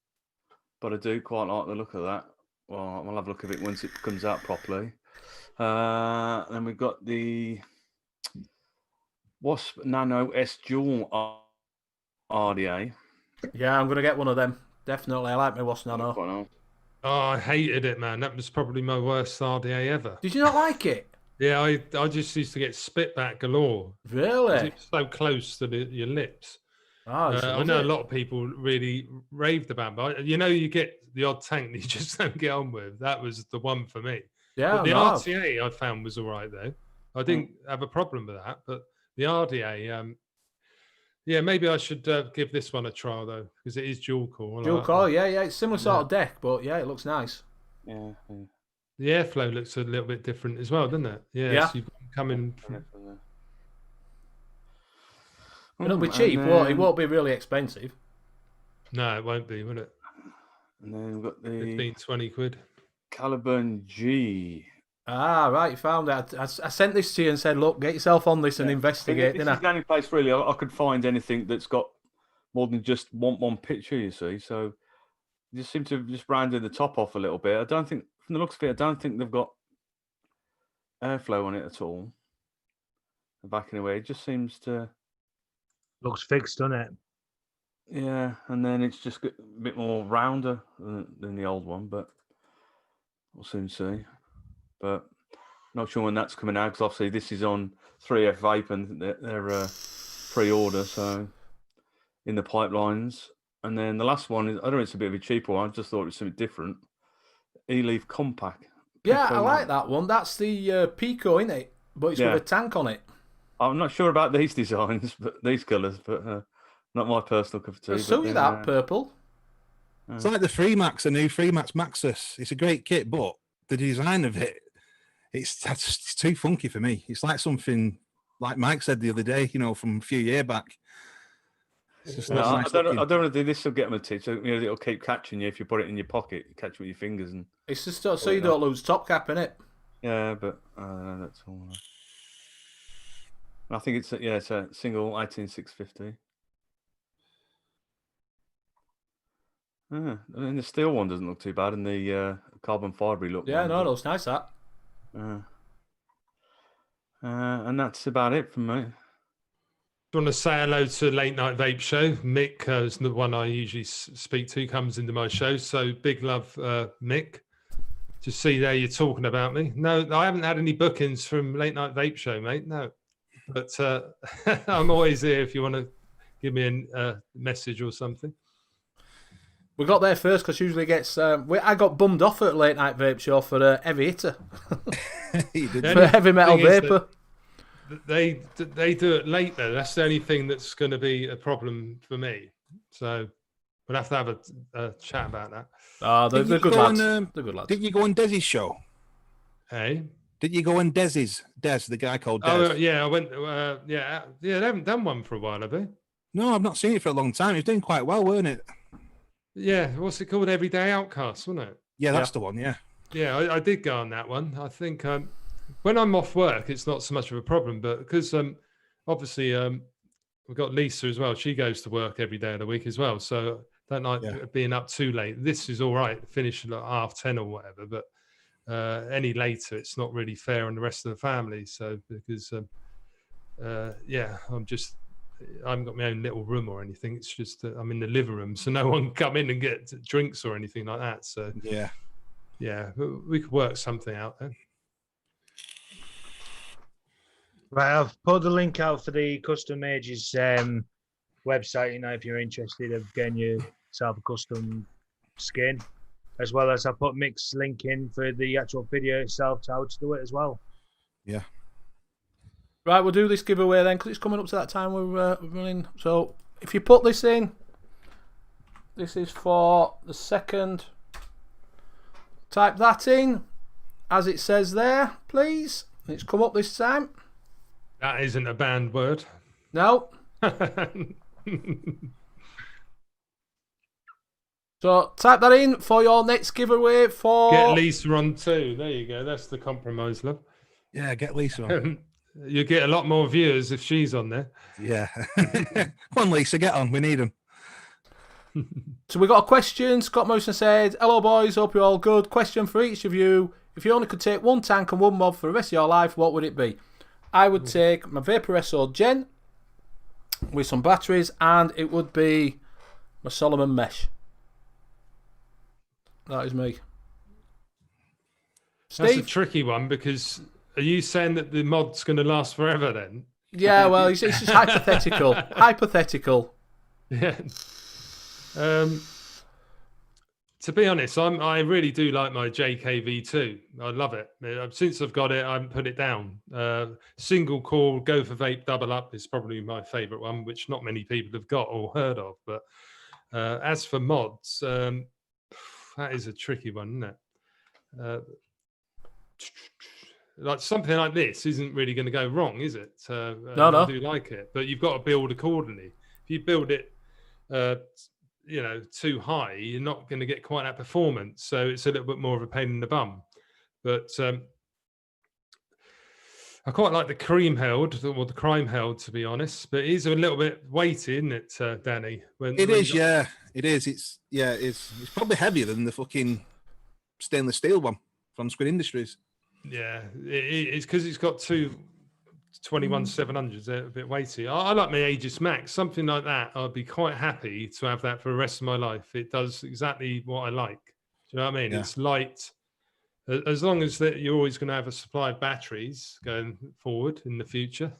But I do quite like the look of that. Well, I'll have a look at it once it comes out properly. Then we've got the Wasp Nano S Dual RDA. Yeah, I'm going to get one of them. Definitely. I like my Wasp Nano. Quite nice. Oh, I hated it, man. That was probably my worst RDA ever. Did you not like it? Yeah, I just used to get spit back galore. Really? It's so close to your lips. Oh, I know a lot of people really raved about it, but you get the odd tank that you just don't get on with. That was the one for me. Yeah, But the no. RTA I found was all right, though. I didn't have a problem with that, but the RDA, yeah, maybe I should give this one a try, though, because it is dual core. Dual core, yeah. It's similar sort of deck, but yeah, it looks nice. Yeah. The airflow looks a little bit different as well, doesn't it? Yeah. So you come in from... It'll be cheap, it won't be really expensive. No, it won't be, will it? And then we've got the 15, 20 quid. Caliburn G. Ah, right, you found it. I sent this to you and said, look, get yourself on this and investigate, This didn't is the only place really I could find anything that's got more than just one picture, you see. So you just seem to have just rounded the top off a little bit. I don't think, from the looks of it, I don't think they've got airflow on it at all. The back anyway, it just seems to... looks fixed, doesn't it? Yeah, and then it's just a bit more rounder than the old one, but we'll soon see. But not sure when that's coming out, because obviously this is on 3F Vape and they're pre-order, so in the pipelines. And then the last one is, I don't know, it's a bit of a cheaper one. I just thought it was something different. E-Leaf Compact. Yeah, I Pico. like that one. That's the Pico, isn't it? But it's Yeah. with a tank on it. I'm not sure about these designs, but these colours, but not my personal cup of tea. I'll show you that purple. It's like the Freemax, the new Freemax Maxus. It's a great kit, but the design of it, it's too funky for me. It's like something like Mike said the other day, from a few years back. It's just not nice I don't looking. want to do this. Will get them a teach. So, it'll keep catching you if you put it in your pocket. Catch it with your fingers and. It's just so you don't lose top cap in it. Yeah, but that's all. I think it's a single 18650. I mean, the steel one doesn't look too bad, and the carbon fibre look. Yeah, no, it looks nice that. And that's about it from me. I want to say hello to Late Night Vape Show. Mick is the one I usually speak to, comes into my show. So big love, Mick. To see there you're talking about me. No, I haven't had any bookings from Late Night Vape Show, mate. No. But I'm always here if you want to give me a message or something. We got there first because usually gets. I got bummed off at Late Night Vape Show for a heavy hitter. For heavy metal vapor. They do it late though. That's the only thing that's going to be a problem for me. So we'll have to have a chat about that. They're good lads. They're good lads. Did you go on Desi's show? Hey. Did you go on Des, the guy called Des? Oh, yeah, I went. Yeah, they haven't done one for a while, have they? No, I've not seen it for a long time. He was doing quite well, weren't it? Yeah, what's it called? Everyday Outcast, wasn't it? Yeah, that's the one, yeah. Yeah, I did go on that one. I think when I'm off work, it's not so much of a problem, but because obviously we've got Lisa as well. She goes to work every day of the week as well, so don't like being up too late. This is all right, finish at like 10:30 or whatever, but any later, it's not really fair on the rest of the family. So because I haven't got my own little room or anything. It's just that I'm in the living room, so no one can come in and get drinks or anything like that. So yeah, we could work something out then. Right, I've put the link out for the Custom Ages website. You know, if you're interested of getting yourself a custom skin, as well as I put Mick's link in for the actual video itself to how to do it as well. Yeah. Right, we'll do this giveaway then, because it's coming up to that time we're running. So if you put this in, this is for the second. Type that in, as it says there, please. It's come up this time. That isn't a banned word. No. So type that in for your next giveaway for... Get Lisa on too. There you go. That's the compromise, love. Yeah, get Lisa on. You get a lot more viewers if she's on there. Yeah. Come on, Lisa, get on. We need them. So we got a question. Scott Mosen said, "Hello boys, hope you're all good. Question for each of you. If you only could take one tank and one mod for the rest of your life, what would it be?" I would take my Vaporesso Gen with some batteries, and it would be my Solomon Mesh. That is me. That's Steve? a tricky one, because are you saying that the mod's going to last forever then? Yeah, well, it's just hypothetical. Hypothetical. Yeah. To be honest, I really do like my JKV2. I love it. Since I've got it, I haven't put it down. Single core, go for vape, double up is probably my favourite one, which not many people have got or heard of. But as for mods, that is a tricky one, isn't it? Like something like this isn't really going to go wrong, is it? No. I do like it, but you've got to build accordingly. If you build it, too high, you're not going to get quite that performance. So it's a little bit more of a pain in the bum. But I quite like the cream held, or the crime held, to be honest. But it is a little bit weighty, isn't it, Danny? It is. It's probably heavier than the fucking stainless steel one from Squid Industries. Yeah, it's because it's got two 21-700s. They're a bit weighty. I like my Aegis Max, something like that. I'd be quite happy to have that for the rest of my life. It does exactly what I like. Do you know what I mean? Yeah. It's light. As long as that you're always going to have a supply of batteries going forward in the future,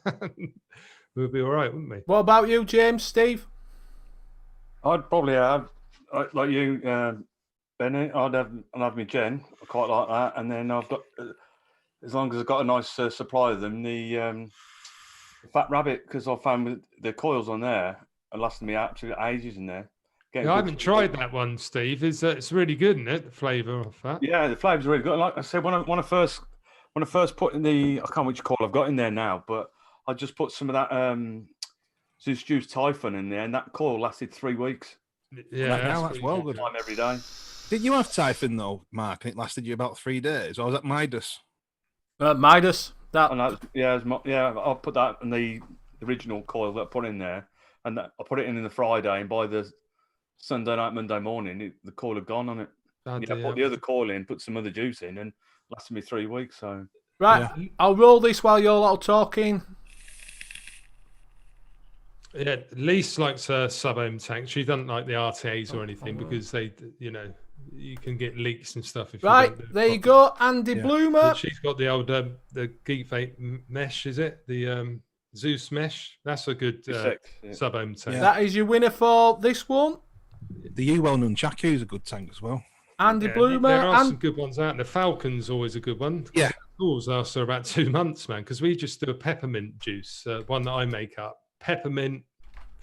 we'll be all right, wouldn't we? What about you, James, Steve? I'd probably have, like you, Benny, I'd have my Gen. I quite like that. And then I've got, as long as I've got a nice supply of them, the Fat Rabbit, because I found with the coils on there are lasting me absolute ages in there. Yeah, I haven't tried that one, Steve. It's really good, isn't it? The flavour of that. Yeah, the flavour's really good. Like I said, when I first put in the, I can't remember which coil I've got in there now, but I just put some of that Zeus Juice Typhon in there, and that coil lasted 3 weeks. Yeah, that's well good. Time every day. Did you have Typhon though, Mark? And it lasted you about 3 days, or was that Midas? Midas. That. And I'll put that in the original coil that I put in there, and I put it in the Friday, and by the Sunday night, Monday morning, the coil had gone on it. Put the other coil in, put some other juice in, and lasted me 3 weeks. So right, yeah. I'll roll this while you're all talking. Yeah, Lise likes a sub-ohm tank. She doesn't like the RTAs or anything because they, you can get leaks and stuff. If right, you don't there you go, Andy Bloomer. But she's got the old the Geek Vape mesh, is it? The Zeus mesh. That's a good sub-ohm tank. Yeah. That is your winner for this one. The U-Well Nunchaku is a good tank as well. Andy Bloomer. There are some good ones out. And the Falcon's always a good one. Yeah. Tools last for about 2 months, man, because we just do a peppermint juice, one that I make up. Peppermint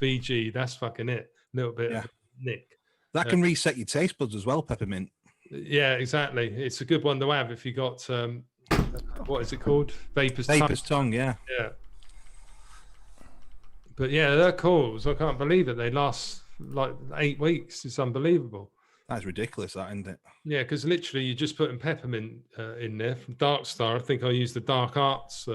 VG, that's fucking it. A little bit of nick. That can reset your taste buds as well, peppermint. Yeah, exactly. It's a good one to have if you got, what is it called? Vapor's tongue, yeah. Yeah. But yeah, they're cool. I can't believe it. They last like 8 weeks. It's unbelievable. That's ridiculous, that, isn't it? Yeah, because literally you're just putting peppermint in there from Dark Star. I think I used the Dark Arts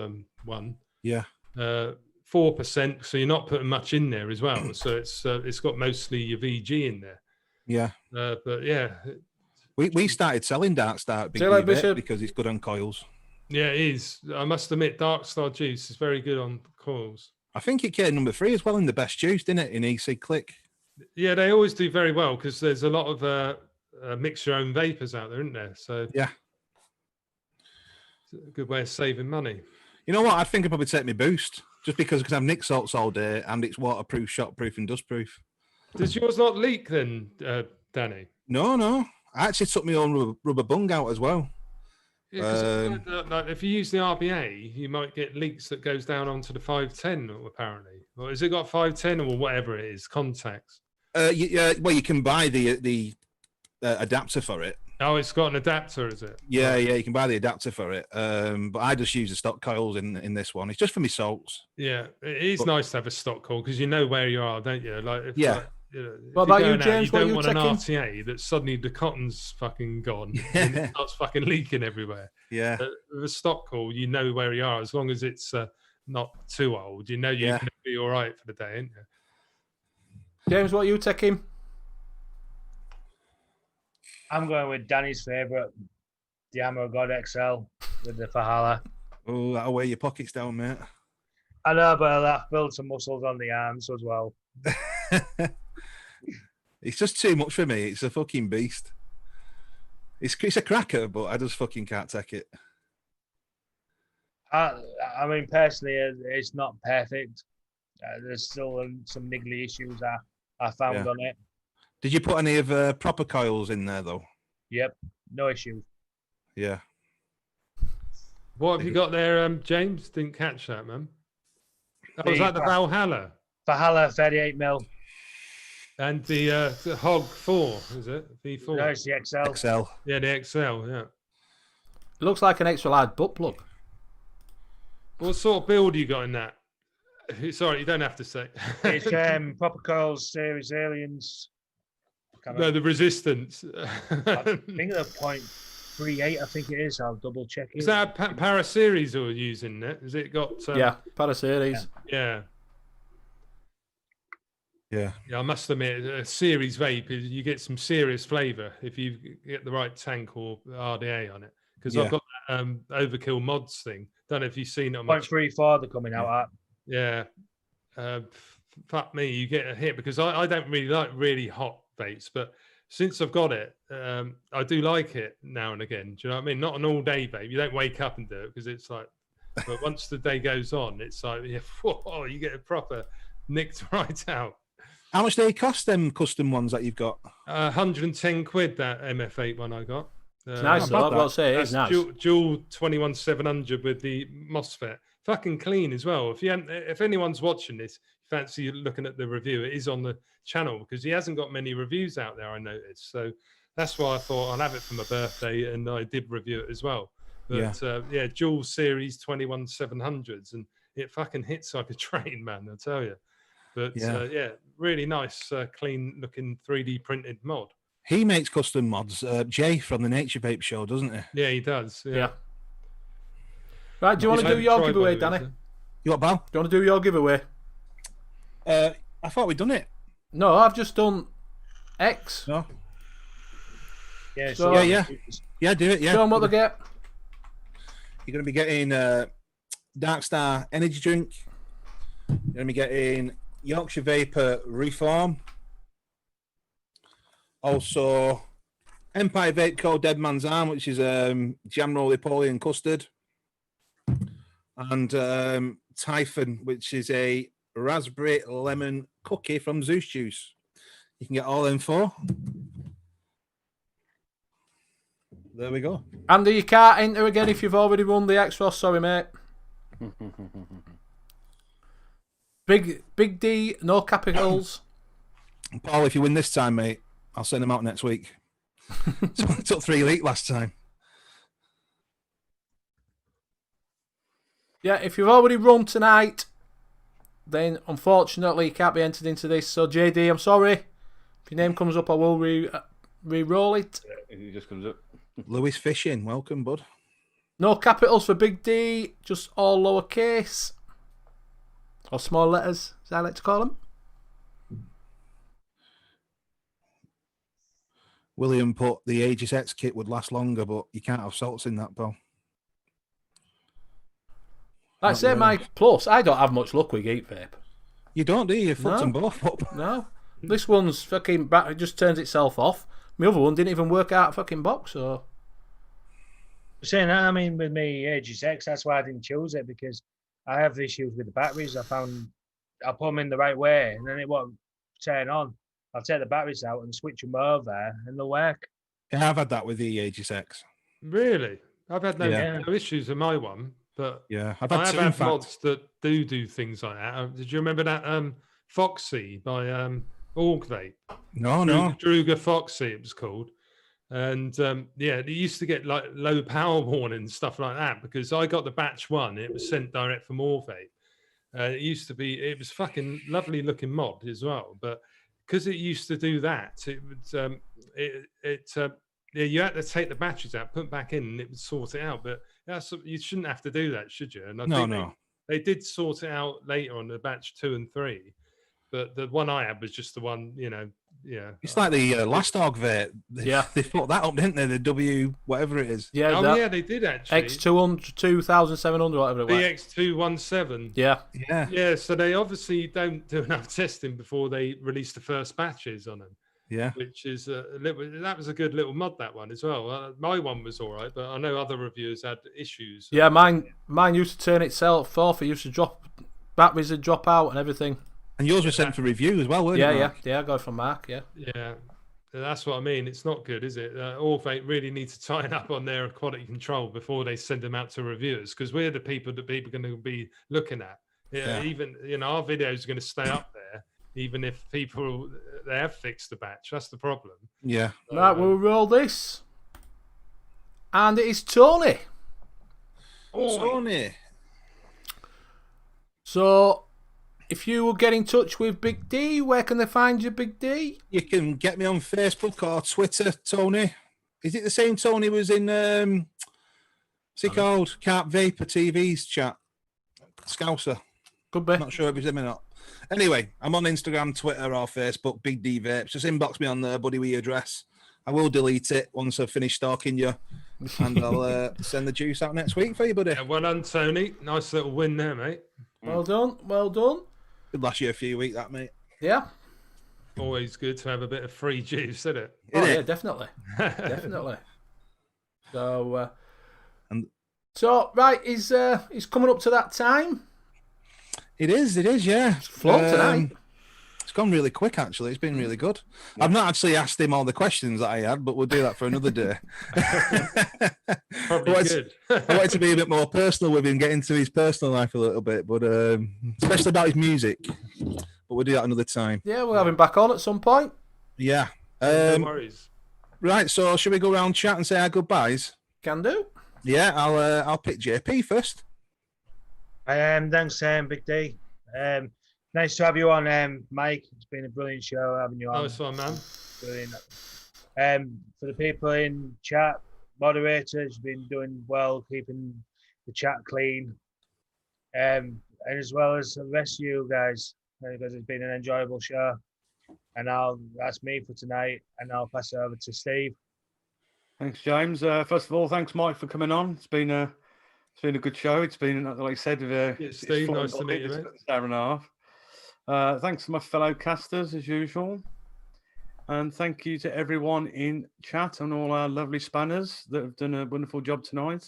one. Yeah. 4%, so you're not putting much in there as well. So it's got mostly your VG in there. Yeah. But yeah. We started selling Dark Star at Big See you later, D Bishop. because it's good on coils. Yeah, it is. I must admit, Dark Star juice is very good on coils. I think it came number 3 as well in the best juice, didn't it, in EC Click? Yeah, they always do very well because there's a lot of mix your own vapors out there, isn't there? So yeah, it's a good way of saving money. You know what? I think I'd probably take my Boost just because I can have Nick salts all day and it's waterproof, shockproof, and dustproof. Does yours not leak then, Danny? No. I actually took my own rubber bung out as well. Yeah, like if you use the RBA, you might get leaks that goes down onto the 510 apparently. Or has it got 510 or whatever it is, contacts? Well, you can buy the adapter for it. Oh, it's got an adapter, is it? Yeah, Right. yeah, you can buy the adapter for it. But I just use the stock coils in this one. It's just for my salts. Yeah, it is nice to have a stock call because you know where you are, don't you? Like, if, Yeah. like, you know, if What you're about you, going out, James? you What don't are you want an taking? RTA that suddenly the cotton's fucking gone and it starts fucking leaking everywhere. Yeah. With a stock call, you know where you are as long as it's not too old. You know you're Yeah. going to be all right for the day, ain't you? James, what are you taking? I'm going with Danny's favourite, the Hammer of God XL with the Fahala. Oh, that'll weigh your pockets down, mate. I know, but that builds some muscles on the arms as well. It's just too much for me. It's a fucking beast. It's a cracker, but I just fucking can't take it. I mean, personally, it's not perfect. There's still some niggly issues I found Yeah. on it. Did you put any of proper coils in there though? Yep, no issues. Yeah. What have you got there, James? Didn't catch that, man. Oh, was The- that the Valhalla? Fahala 38 mil. And the Hog 4, is it? V4? No, it's the XL. XL. Yeah, the XL, yeah. It looks like an extra large butt plug. What sort of build you got in that? Sorry, you don't have to say. It's Proper Coils Series Aliens. No, the Resistance. I think they're 0.38, I think it is. I'll double check it. Is that a Para series you're using it? Has it got... Yeah, Para series. Yeah. Yeah. Yeah, I must admit, a series vape, you get some serious flavour if you get the right tank or RDA on it. Because Yeah. I've got that Overkill mods thing. Don't know if you've seen it on my 0.34 they're coming out at. Yeah. Fuck me, you get a hit because I don't really like really hot vapes, but since I've got it, I do like it now and again. Do you know what I mean? Not an all day vape. You don't wake up and do it because it's like, but once the day goes on, it's like, yeah, whoa, you get a proper nicked right out. How much do they cost, them custom ones that you've got? 110 quid, that MF Vape one I got. It's nice, though. I've got to say, it is nice. Dual 21700 with the MOSFET. Fucking clean as well. If anyone's watching this, fancy looking at the review, it is on the channel because he hasn't got many reviews out there, I noticed. So that's why I thought I'll have it for my birthday, and I did review it as well. But yeah, dual series 21700s, and it fucking hits like a train, man, I tell you. But yeah, really nice, clean looking 3D printed mod. He makes custom mods. Jay from the Nature Vape Show, doesn't he? Yeah, he does. Yeah. Right, do you want to do your giveaway, Danny? Do You what, Bal? you want to do your giveaway? I thought we'd done it. No, I've just done X. No. Yeah, So- Yeah, do it. Yeah. Show them what they get. You're going to be getting Dark Star energy drink. You're going to be getting Yorkshire Vapor Reform. Also, Empire Vape Co. Dead Man's Arm, which is jam roll Napoleon custard. And Typhon, which is a raspberry lemon cookie from Zeus Juice. You can get all them 4. There we go. Andy, you can't enter again if you've already won the X-Ross. Sorry, mate. Big D, no capitals. Paul, if you win this time, mate, I'll send them out next week. It took 3 weeks last time. Yeah, if you've already run tonight, then unfortunately you can't be entered into this. So JD, I'm sorry. If your name comes up, I will Re-roll it. He just comes up. Lewis Fishing, welcome, bud. No capitals for Big D, just all lowercase. Or small letters, as I like to call them. William put the Aegis X kit would last longer, but you can't have salts in that, pal. Like I Not say, really. my plus, I don't have much luck with Geek Vape. You don't, do you? You fucked No. them both up. No. This one's fucking back, it just turns itself off. My other one didn't even work out a fucking box, so. Saying that, I mean, with me Aegis X, that's why I didn't choose it, because I have issues with the batteries. I put them in the right way, and then it won't turn on. I'll take the batteries out and switch them over, and they'll work. Yeah, I've had that with the Aegis X. Really? I've had no, Yeah. no issues with my one, but Yeah, I've I had have two, in had fact. mods that do things like that. Did you remember that Foxy by Org Vape? No, no. Druga Foxy, it was called. And yeah, they used to get like low power warnings, stuff like that, because I got the batch one. It was sent direct from Org Vape. It was fucking lovely looking mod as well. But because it used to do that, it would, yeah, you had to take the batteries out, put back in, and it would sort it out. But you shouldn't have to do that, should you? And I think they did sort it out later on the batch 2 and 3. But the one I had was just the one, yeah. It's like the last Org Vape. They put that up, didn't they? The W, whatever it is. Yeah, yeah, they did actually. X200, 2700, whatever it was. BX217. Yeah. Yeah. Yeah, so they obviously don't do enough testing before they release the first batches on them. Yeah. Which is that was a good little mod, that one as well. My one was all right, but I know other reviewers had issues. Yeah, mine used to turn itself off. It used to drop, batteries would drop out and everything. And yours was sent for review as well, weren't yeah, you? Yeah, I got it from Mark, yeah. Yeah, that's what I mean. It's not good, is it? Org Vape really need to tighten up on their quality control before they send them out to reviewers, because we're the people that people are going to be looking at. Yeah. Even, our videos are going to stay up there, even if people, they have fixed the batch. That's the problem. Yeah. So, Right, we'll roll this. And it is Tony. Tony. So, if you will get in touch with Big D, where can they find you, Big D? You can get me on Facebook or Twitter, Tony. Is it the same Tony was in, what's he called? Can't Vapor TV's chat? Scouser. Could be. Not sure if he's him or not. Anyway, I'm on Instagram, Twitter, or Facebook, Big D Vapes. Just inbox me on there, buddy, with your address. I will delete it once I've finished stalking you, and I'll send the juice out next week for you, buddy. Yeah, well done, Tony. Nice little win there, mate. Well done, well done. Could last you a few weeks, that, mate. Yeah. Always good to have a bit of free juice, isn't it? Yeah, definitely. Definitely. So, right, he's coming up to that time. It is, yeah. It's flown tonight. It's gone really quick, actually. It's been really good. I've not actually asked him all the questions that I had, but we'll do that for another day. Probably good. I wanted to be a bit more personal with him, get into his personal life a little bit, but especially about his music. But we'll do that another time. Yeah, we'll have him back on at some point. Yeah. No worries. Right, so should we go around chat and say our goodbyes? Can do. Yeah, I'll pick JP first. Thanks, Big D. Nice to have you on, Mike. It's been a brilliant show having you on. Nice one, man. Brilliant. For the people in chat, moderators, you've been doing well, keeping the chat clean. And as well as the rest of you guys, because it's been an enjoyable show. And that's me for tonight, and I'll pass it over to Steve. Thanks, James. First of all, thanks, Mike, for coming on. It's been a good show. It's been, like I said, Steve, nice to meet you, mate. An hour and a half. Thanks to my fellow casters, as usual. And thank you to everyone in chat and all our lovely spanners that have done a wonderful job tonight.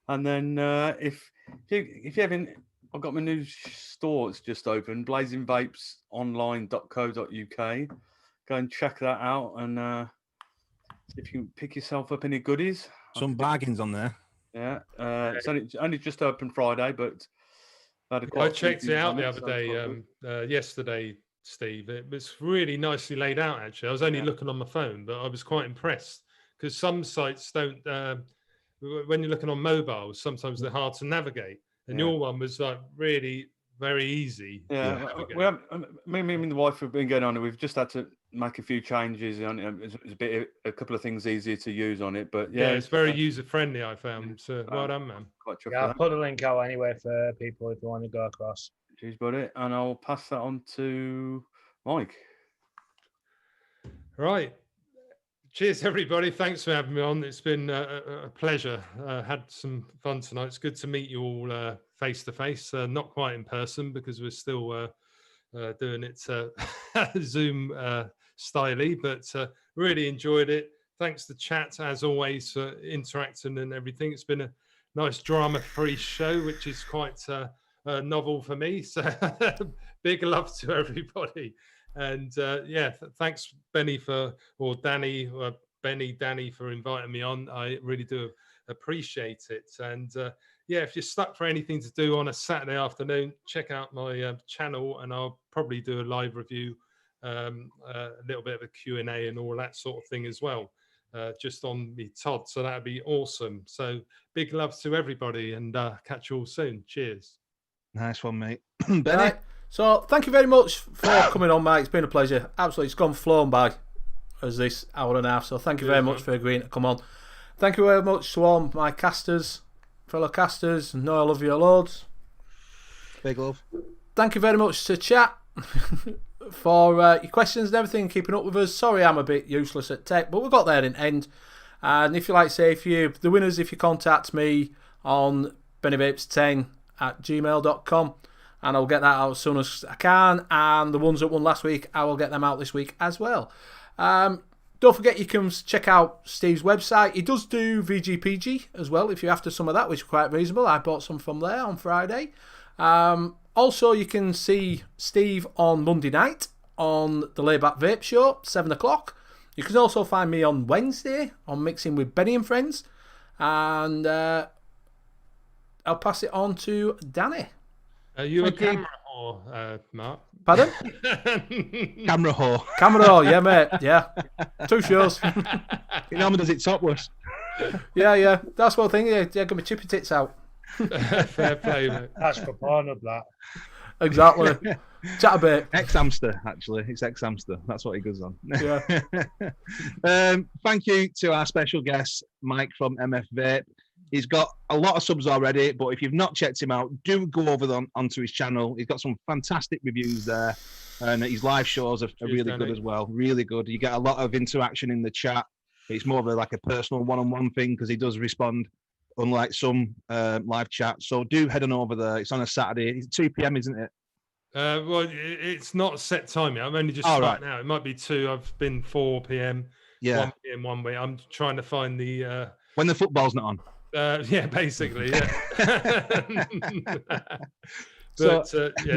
And then if you haven't, I've got my new store. It's just opened, blazingvapesonline.co.uk. Go and check that out and see if you can pick yourself up any goodies. Some bargains on there. Yeah, it's only just open Friday, but I checked it out the other day, yesterday, Steve. It was really nicely laid out, actually. I was only looking on my phone, but I was quite impressed because some sites don't, when you're looking on mobile, sometimes they're hard to navigate. And your one was like really very easy. Yeah, we have. Me and the wife have been going on it. We've just had to make a few changes on it. It's a couple of things easier to use on it, but yeah, it's very user friendly. I found. So well done, man. Quite chuffed Yeah, I'll with put a link out anyway for people if you want to go across. that. Cheers, buddy, and I'll pass that on to Mike. Right. Cheers, everybody. Thanks for having me on. It's been a pleasure. Had some fun tonight. It's good to meet you all face to face. Not quite in person because we're still doing it Zoom styly, but really enjoyed it. Thanks to chat as always for interacting and everything. It's been a nice drama-free show, which is quite novel for me. So big love to everybody. And thanks Danny for inviting me on. I really do appreciate it. And if you're stuck for anything to do on a Saturday afternoon, check out my channel, and I'll probably do a live review, a little bit of a Q&A and all that sort of thing as well, just on me Todd. So that'd be awesome. So big love to everybody, and catch you all soon. Cheers. Nice one, mate. Benny. Right. So thank you very much for coming on, mate. It's been a pleasure. Absolutely, it's gone flown by as this hour and a half. So thank you very much for agreeing to come on. Thank you very much to all my casters, fellow casters. No, I love you loads. Big love. Thank you very much to chat for your questions and everything, keeping up with us. Sorry I'm a bit useless at tech, but we got there in the end. And if you like, say, the winners, if you contact me on bennyvapes10@gmail.com, and I'll get that out as soon as I can. And the ones that won last week, I will get them out this week as well. Don't forget you can check out Steve's website. He does do VGPG as well if you're after some of that, which is quite reasonable. I bought some from there on Friday. Also, you can see Steve on Monday night on the Layback Vape Show, 7 o'clock. You can also find me on Wednesday on Mixing with Benny and Friends. And I'll pass it on to Danny. Are you a camera whore, Mark? Pardon? Camera whore. Camera whore, yeah, mate. Yeah. 2 shows. He normally does it topless. Yeah. That's one thing. Yeah, got my chippy tits out. Fair play, mate. That's for Pornhub, that. Exactly. Chat a bit. Ex-hamster, actually. It's ex-hamster. That's what he goes on. Yeah. Thank you to our special guest, Mike from MF Vape. He's got a lot of subs already, but if you've not checked him out, do go over onto his channel. He's got some fantastic reviews there, and his live shows are really good as well. Really good. You get a lot of interaction in the chat. It's more of like a personal one-on-one thing because he does respond, unlike some live chat. So do head on over there. It's on a Saturday. It's 2 p.m, isn't it? Well, it's not a set time yet. I'm only just starting out. It might be 2. I've been 4 p.m. Yeah. 1 p.m. one way. I'm trying to find the when the football's not on. Basically, yeah.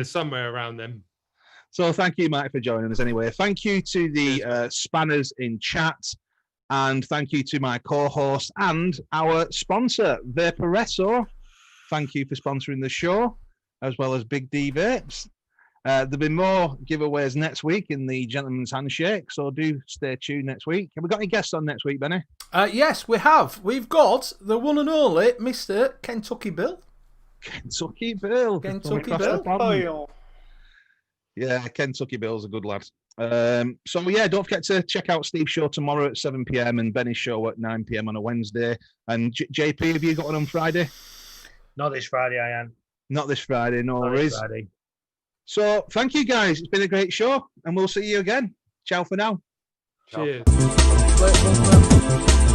Somewhere around them. So thank you, Mike, for joining us anyway. Thank you to the spanners in chat, and thank you to my co-host and our sponsor, Vaporesso. Thank you for sponsoring the show, as well as Big D Vapes. There'll be more giveaways next week in the Gentleman's Handshake, so do stay tuned next week. Have we got any guests on next week, Benny? Yes, we have. We've got the one and only Mr. Kentucky Bill. Kentucky Bill. Kentucky Bill. Yeah, Kentucky Bill's a good lad. Don't forget to check out Steve's show tomorrow at 7 p.m. and Benny's show at 9 p.m. on a Wednesday. And JP, have you got one on Friday? Not this Friday, I am. Not this Friday, no worries. So, thank you guys. It's been a great show, and we'll see you again. Ciao for now. Cheers. Ciao.